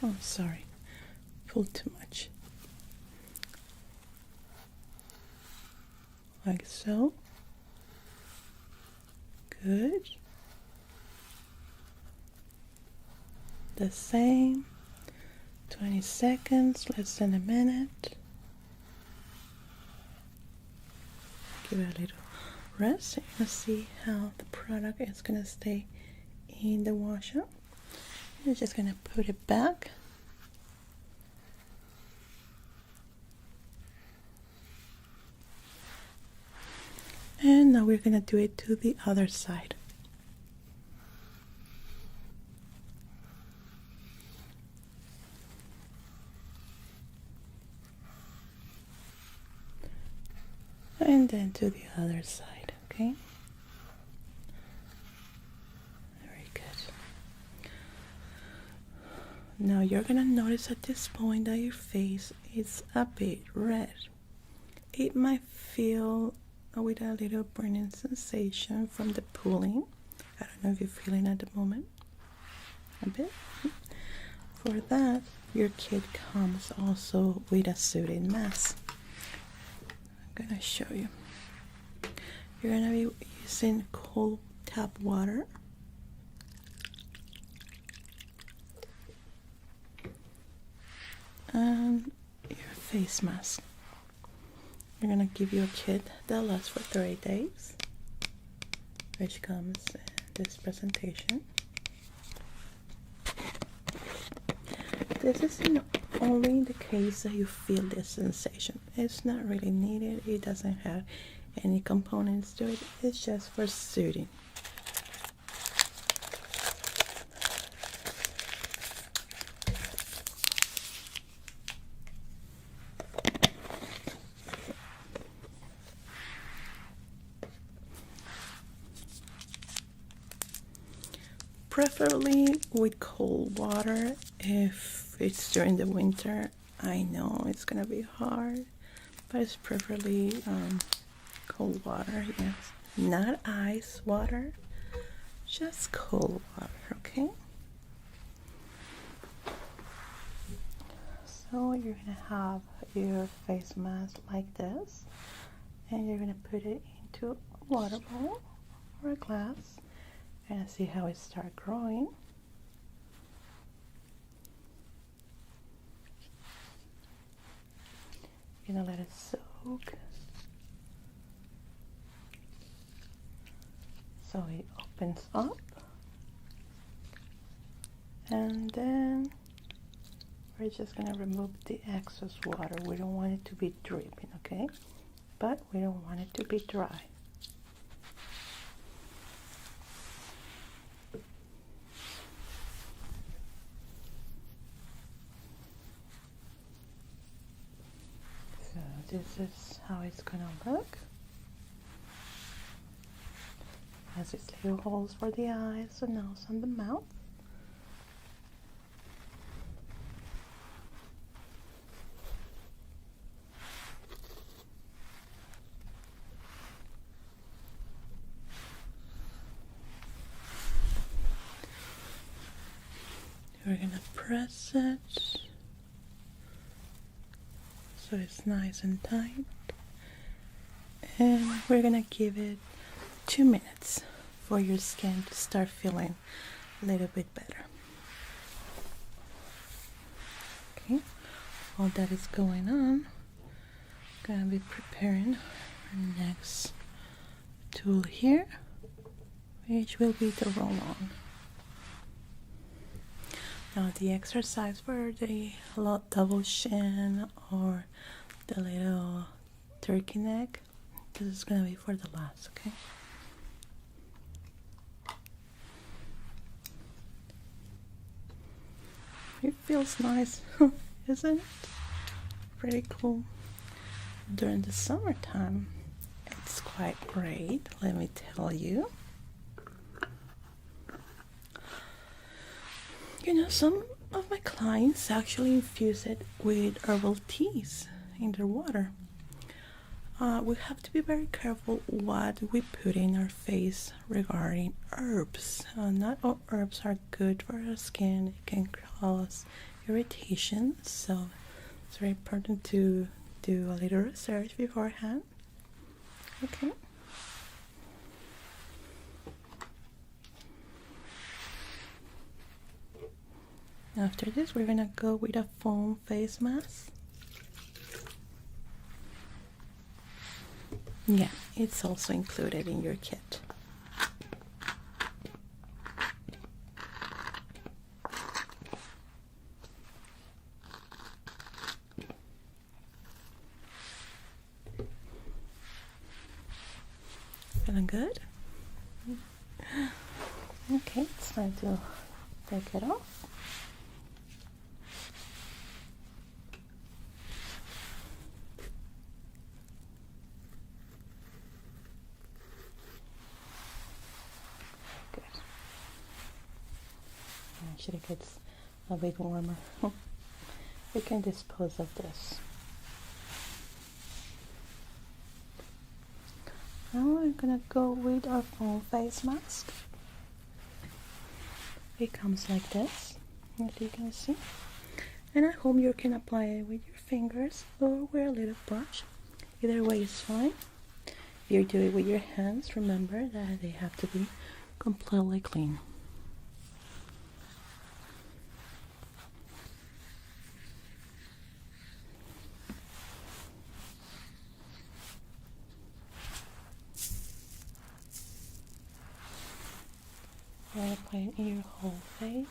Oh, sorry. Pulled too much. Like so. Good. The same. 20 seconds, less than a minute. Give it a little rest. You're going to see how the product is going to stay in the washer. You're just going to put it back. And now we're going to do it to the other side. And then to the other side, okay? Very good. Now you're gonna notice at this point that your face is a bit red. It might feel with a little burning sensation from the pulling. I don't know if you're feeling at the moment. A bit. For that, your kit comes also with a soothing mask. I'm gonna show you. You're gonna be using cold tap water. And your face mask. We're gonna give you a kit that lasts for 30 days, which comes in this presentation. This is only in the case that you feel this sensation. It's not really needed. It doesn't have any components to it. It's just for soothing. Preferably with cold water if it's during the winter. I know it's gonna be hard, but it's preferably cold water, yes. Not ice water, just cold water, okay? So you're gonna have your face mask like this, and you're gonna put it into a water bowl or a glass and see how it starts growing. You're gonna let it soak so it opens up, and then we're just gonna remove the excess water. We don't want it to be dripping, okay? But we don't want it to be dry. So this is how it's gonna look. Has its little holes for the eyes, the nose, and the mouth. We're gonna press it so it's nice and tight, and we're gonna give it 2 minutes for your skin to start feeling a little bit better. Okay, while that is going on, I'm gonna be preparing our next tool here, which will be the roll-on. Now the exercise for the double chin or the little turkey neck, this is gonna be for the last, okay? It feels nice, isn't it? Pretty cool. During the summertime, it's quite great, let me tell you. You know, some of my clients actually infuse it with herbal teas in their water. We have to be very careful what we put in our face regarding herbs. Not all herbs are good for our skin. It can cause irritation, so it's very important to do a little research beforehand. Okay. After this, we're gonna go with a foam face mask. Yeah, it's also included in your kit. Feeling good? Okay, it's time to take it off. Actually, it gets a bit warmer. We can dispose of this. Now we're gonna go with our foam face mask. It comes like this, as you can see. And at home you can apply it with your fingers or with a little brush. Either way is fine. If you do it with your hands, remember that they have to be completely clean. You're applying in your whole face.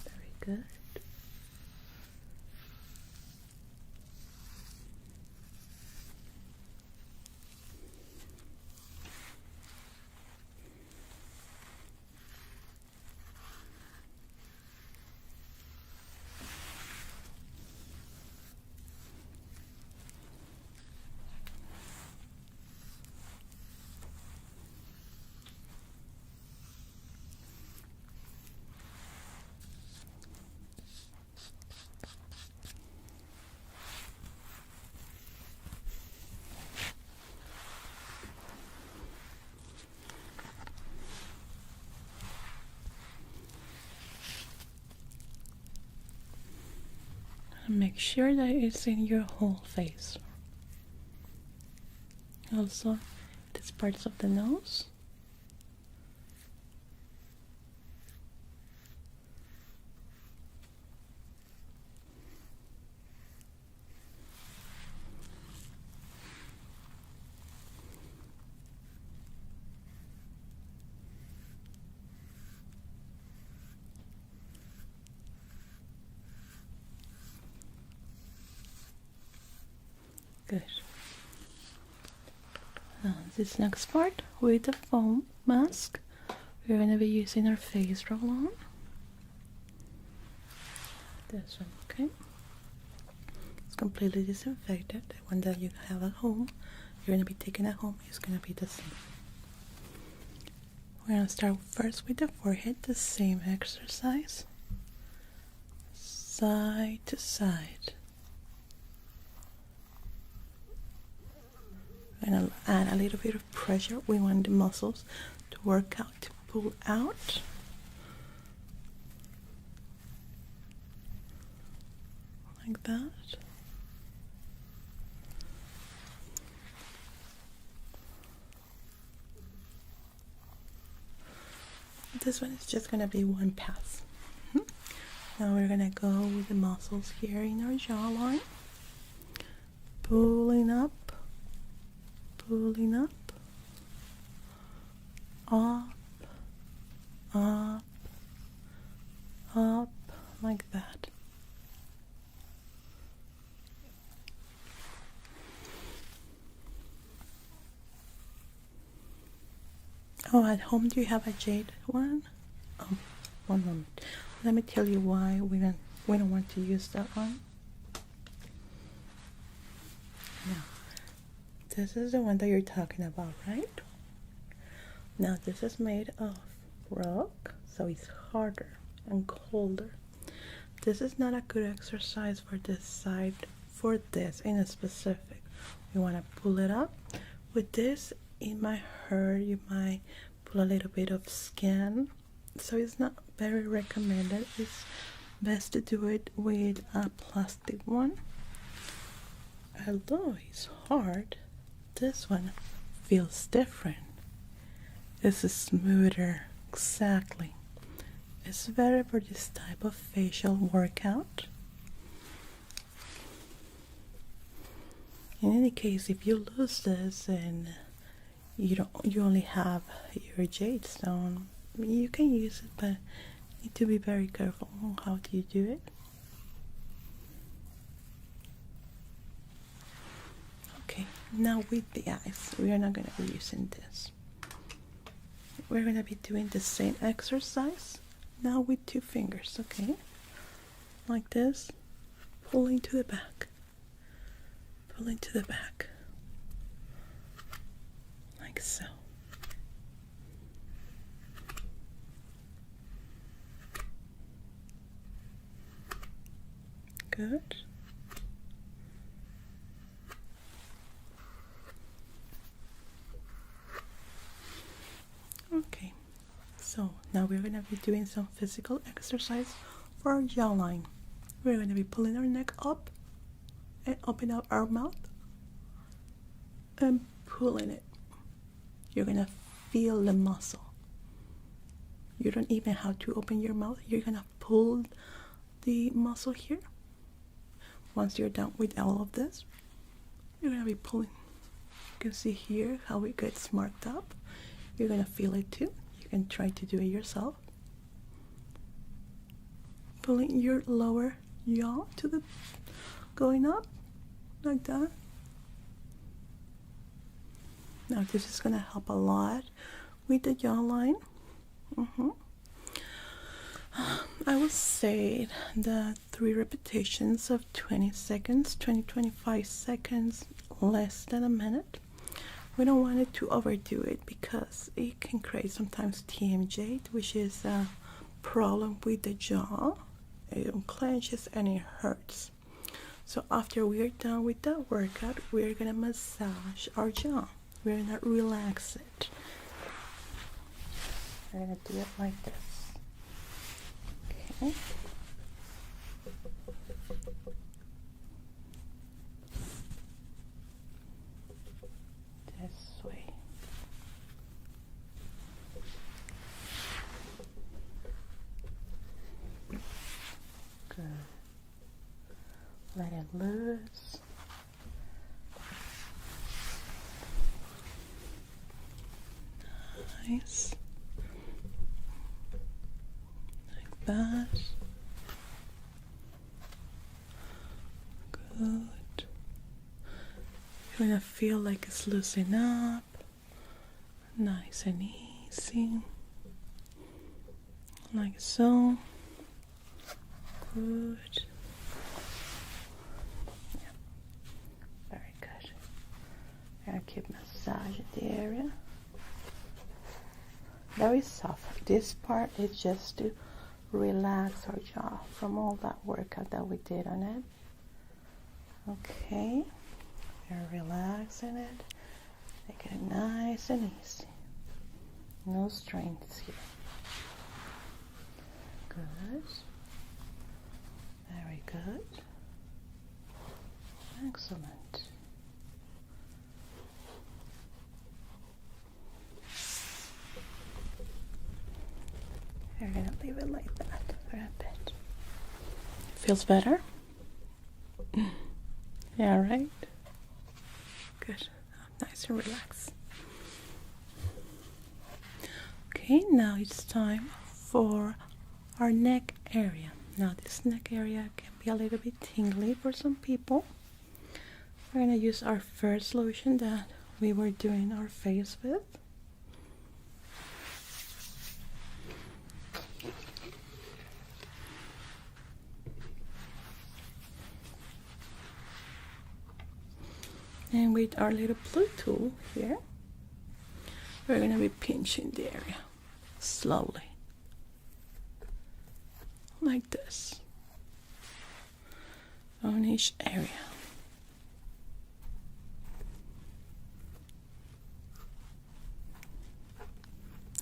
Very good. And make sure that it's in your whole face. Also, these parts of the nose. Good. Now, this next part with the foam mask, we're going to be using our face roll on. This one, okay? It's completely disinfected. The one that you have at home, you're going to be taking at home, is going to be the same. We're going to start first with the forehead, the same exercise. Side to side. We're going to add a little bit of pressure. We want the muscles to work out, to pull out. Like that. This one is just going to be one pass. Now we're going to go with the muscles here in our jawline. Pulling up. Pulling up, up, up, up, like that. Oh, at home do you have a jade one? Oh, one moment. Let me tell you why we don't want to use that one. Now, this is the one that you're talking about, right? Now this is made of rock, so it's harder and colder. This is not a good exercise for this side, for this in a specific. You want to pull it up. With this, it might hurt, you might pull a little bit of skin, so it's not very recommended. It's best to do it with a plastic one. Although it's hard, this one feels different. This is smoother, exactly. It's better for this type of facial workout. In any case, if you lose this and you only have your jade stone, you can use it, but you need to be very careful on how do you do it. Okay, now with the eyes, we are not going to be using this. We're going to be doing the same exercise, now with 2 fingers, okay? Like this, pulling to the back, pulling to the back, like so. Good. Okay, so now we're going to be doing some physical exercise for our jawline. We're going to be pulling our neck up and open up our mouth and pulling it. You're going to feel the muscle. You don't even have to open your mouth. You're going to pull the muscle here. Once you're done with all of this, you're going to be pulling. You can see here how it gets marked up. You're going to feel it too. You can try to do it yourself. Pulling your lower jaw to the, going up, like that. Now this is going to help a lot with the jawline. I would say that 3 repetitions of 20 seconds, 20-25 seconds, less than a minute. We don't want it to overdo it because it can create sometimes TMJ, which is a problem with the jaw. It clenches and it hurts. So after we're done with that workout, we're gonna massage our jaw. We're gonna relax it. We're gonna do it like this. Okay. Let it loose. Nice. Like that. Good. You're gonna feel like it's loosening up. Nice and easy. Like so. Good. Yeah. Very good. I'm gonna keep massaging the area. Very soft. This part is just to relax our jaw from all that workout that we did on it. Okay. We're relaxing it. Make it nice and easy. No strains here. Good. Very good. Excellent. We're gonna leave it like that for a bit. Feels better? Yeah, right? Good. Nice and relaxed. Okay, now it's time for our neck area. Now this neck area can be a little bit tingly for some people. We're gonna use our first lotion that we were doing our face with. And with our little blue tool here, we're going to be pinching the area slowly, like this, on each area.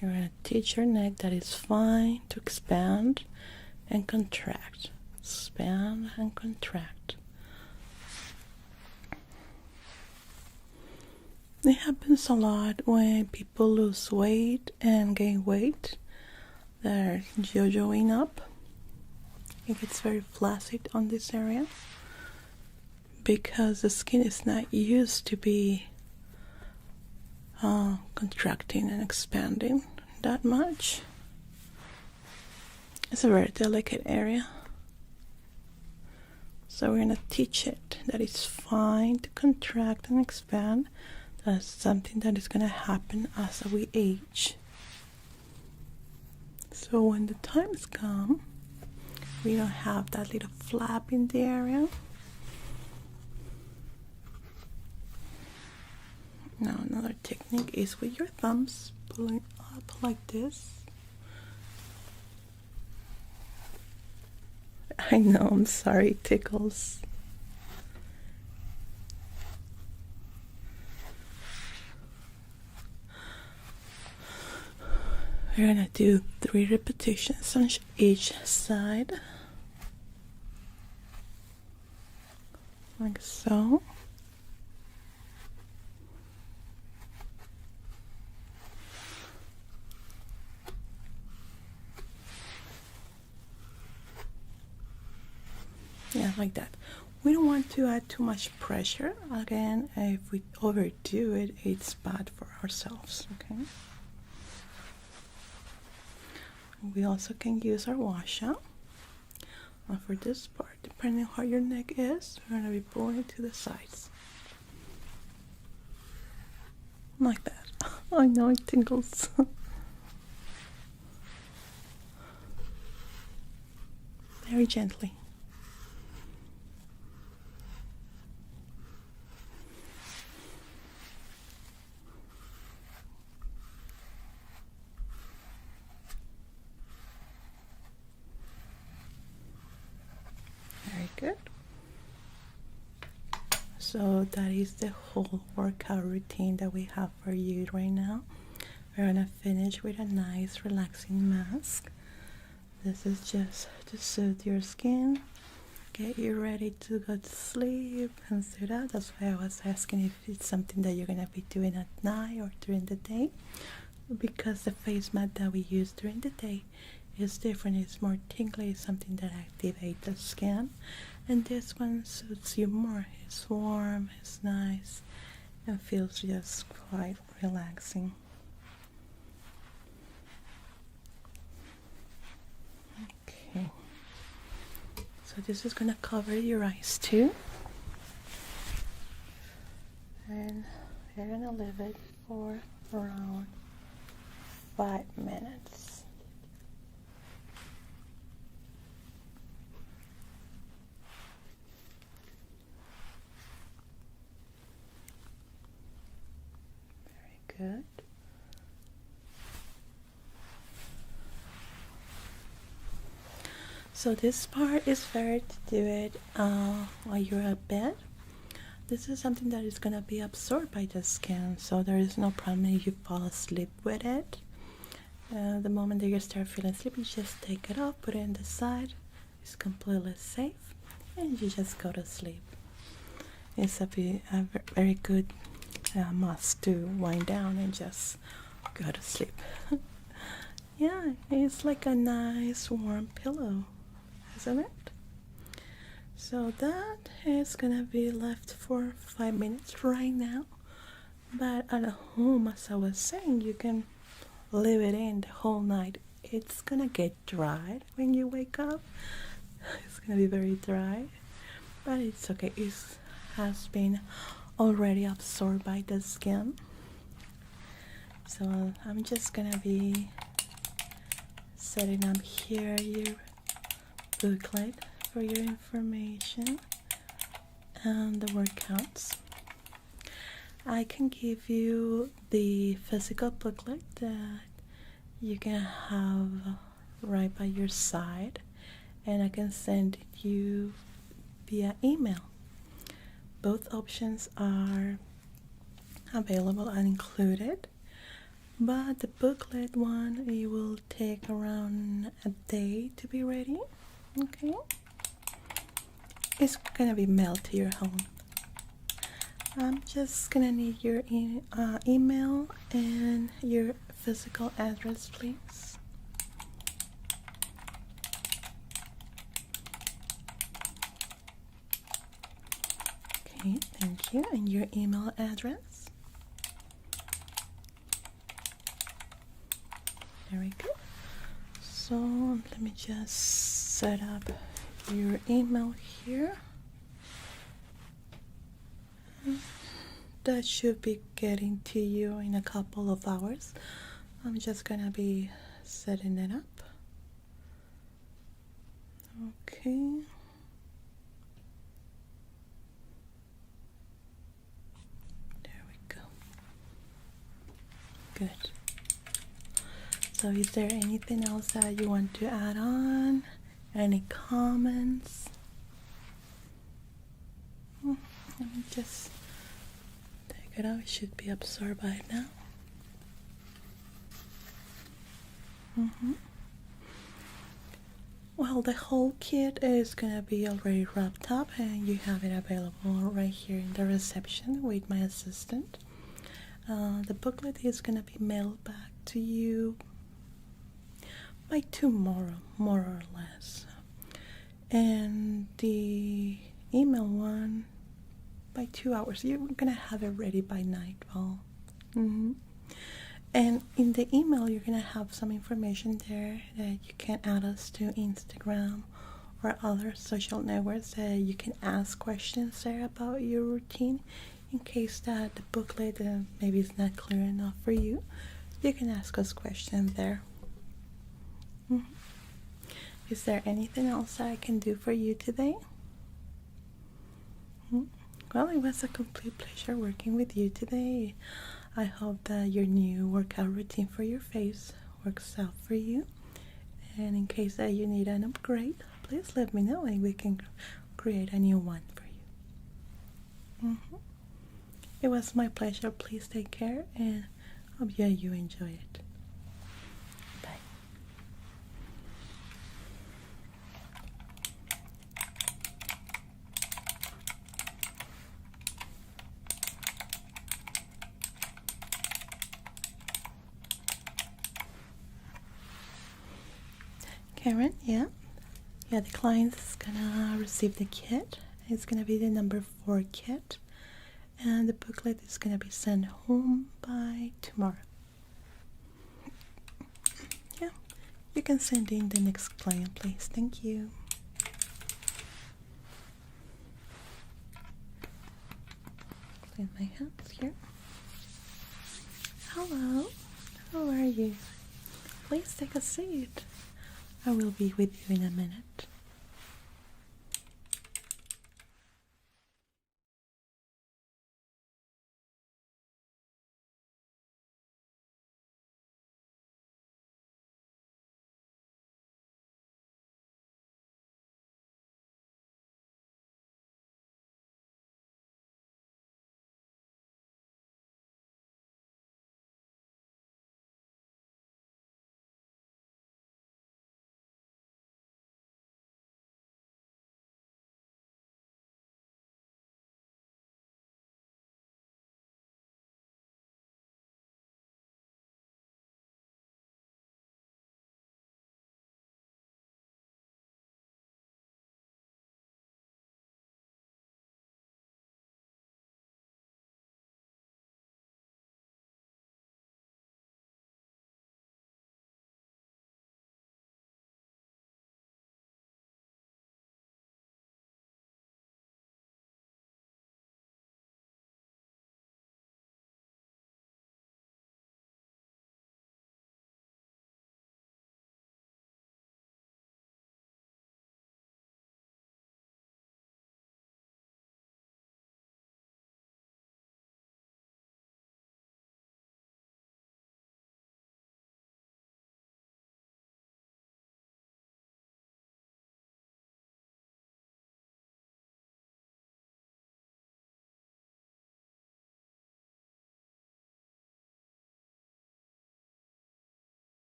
You're going to teach your neck that it's fine to expand and contract. Expand and contract. It happens a lot when people lose weight and gain weight. They're yo-yoing up. It gets very flaccid on this area because the skin is not used to be contracting and expanding that much. It's a very delicate area. So we're going to teach it that it's fine to contract and expand. That's something that is going to happen as we age. So when the times come, we don't have that little flap in the area. Now another technique is with your thumbs pulling up like this. I know, I'm sorry, it tickles. We're gonna do 3 repetitions on each side, like so. Yeah, like that. We don't want to add too much pressure. Again, if we overdo it, it's bad for ourselves, okay? We also can use our washout. And for this part, depending on how your neck is, we're going to be pulling to the sides. Like that. I know it tingles. Very gently. Good. So that is the whole workout routine that we have for you right now. We're gonna finish with a nice relaxing mask. This is just to soothe your skin, get you ready to go to sleep and so that. That's why I was asking if it's something that you're gonna be doing at night or during the day, because the face mat that we use during the day is different. It's more tingly. It's something that activates the skin. And this one suits you more. It's warm, it's nice, and feels just quite relaxing. Okay. So this is gonna cover your eyes too. And we're gonna leave it for around 5 minutes. Very good. So this part is better to do it while you're at bed. This is something that is going to be absorbed by the skin, so there is no problem if you fall asleep with it. The moment that you start feeling sleepy, just take it off, put it in the side. It's completely safe, and you just go to sleep. It's a very good must to wind down and just go to sleep. Yeah, it's like a nice warm pillow, isn't it? So that is gonna be left for 5 minutes right now. But at home, as I was saying, you can leave it in the whole night. It's gonna get dry when you wake up. It's gonna be very dry, but it's okay. It has been already absorbed by the skin. So I'm just gonna be setting up here your booklet for your information and the workouts. I can give you the physical booklet that you can have right by your side, and I can send it you via email. Both options are available and included, but the booklet one, it will take around a day to be ready. Okay, it's gonna be mailed to your home. I'm just gonna need your email and your physical address, please. Okay, thank you. And your email address. Very good. So let me just set up your email here. That should be getting to you in a couple of hours. I'm just gonna be setting it up. Okay. There we go. Good. So is there anything else that you want to add on? Any comments? Let me just take it out. It should be absorbed by now. Well, the whole kit is gonna be already wrapped up, and you have it available right here in the reception with my assistant. The booklet is gonna be mailed back to you by tomorrow, more or less, and the email one by 2 hours. You're gonna have it ready by nightfall. And in the email, you're gonna have some information there that you can add us to Instagram or other social networks. You can ask questions there about your routine in case that the booklet maybe is not clear enough for you. You can ask us questions there. Is there anything else that I can do for you today? Well, it was a complete pleasure working with you today. I hope that your new workout routine for your face works out for you. And in case that you need an upgrade, please let me know and we can create a new one for you. It was my pleasure. Please take care and hope you enjoy it. Bye. Karen, yeah. Yeah, the client's gonna receive the kit. It's gonna be the number 4 kit. And the booklet is gonna be sent home by tomorrow. Yeah, you can send in the next client, please. Thank you. Clean my hands here. Hello, how are you? Please take a seat. I will be with you in a minute.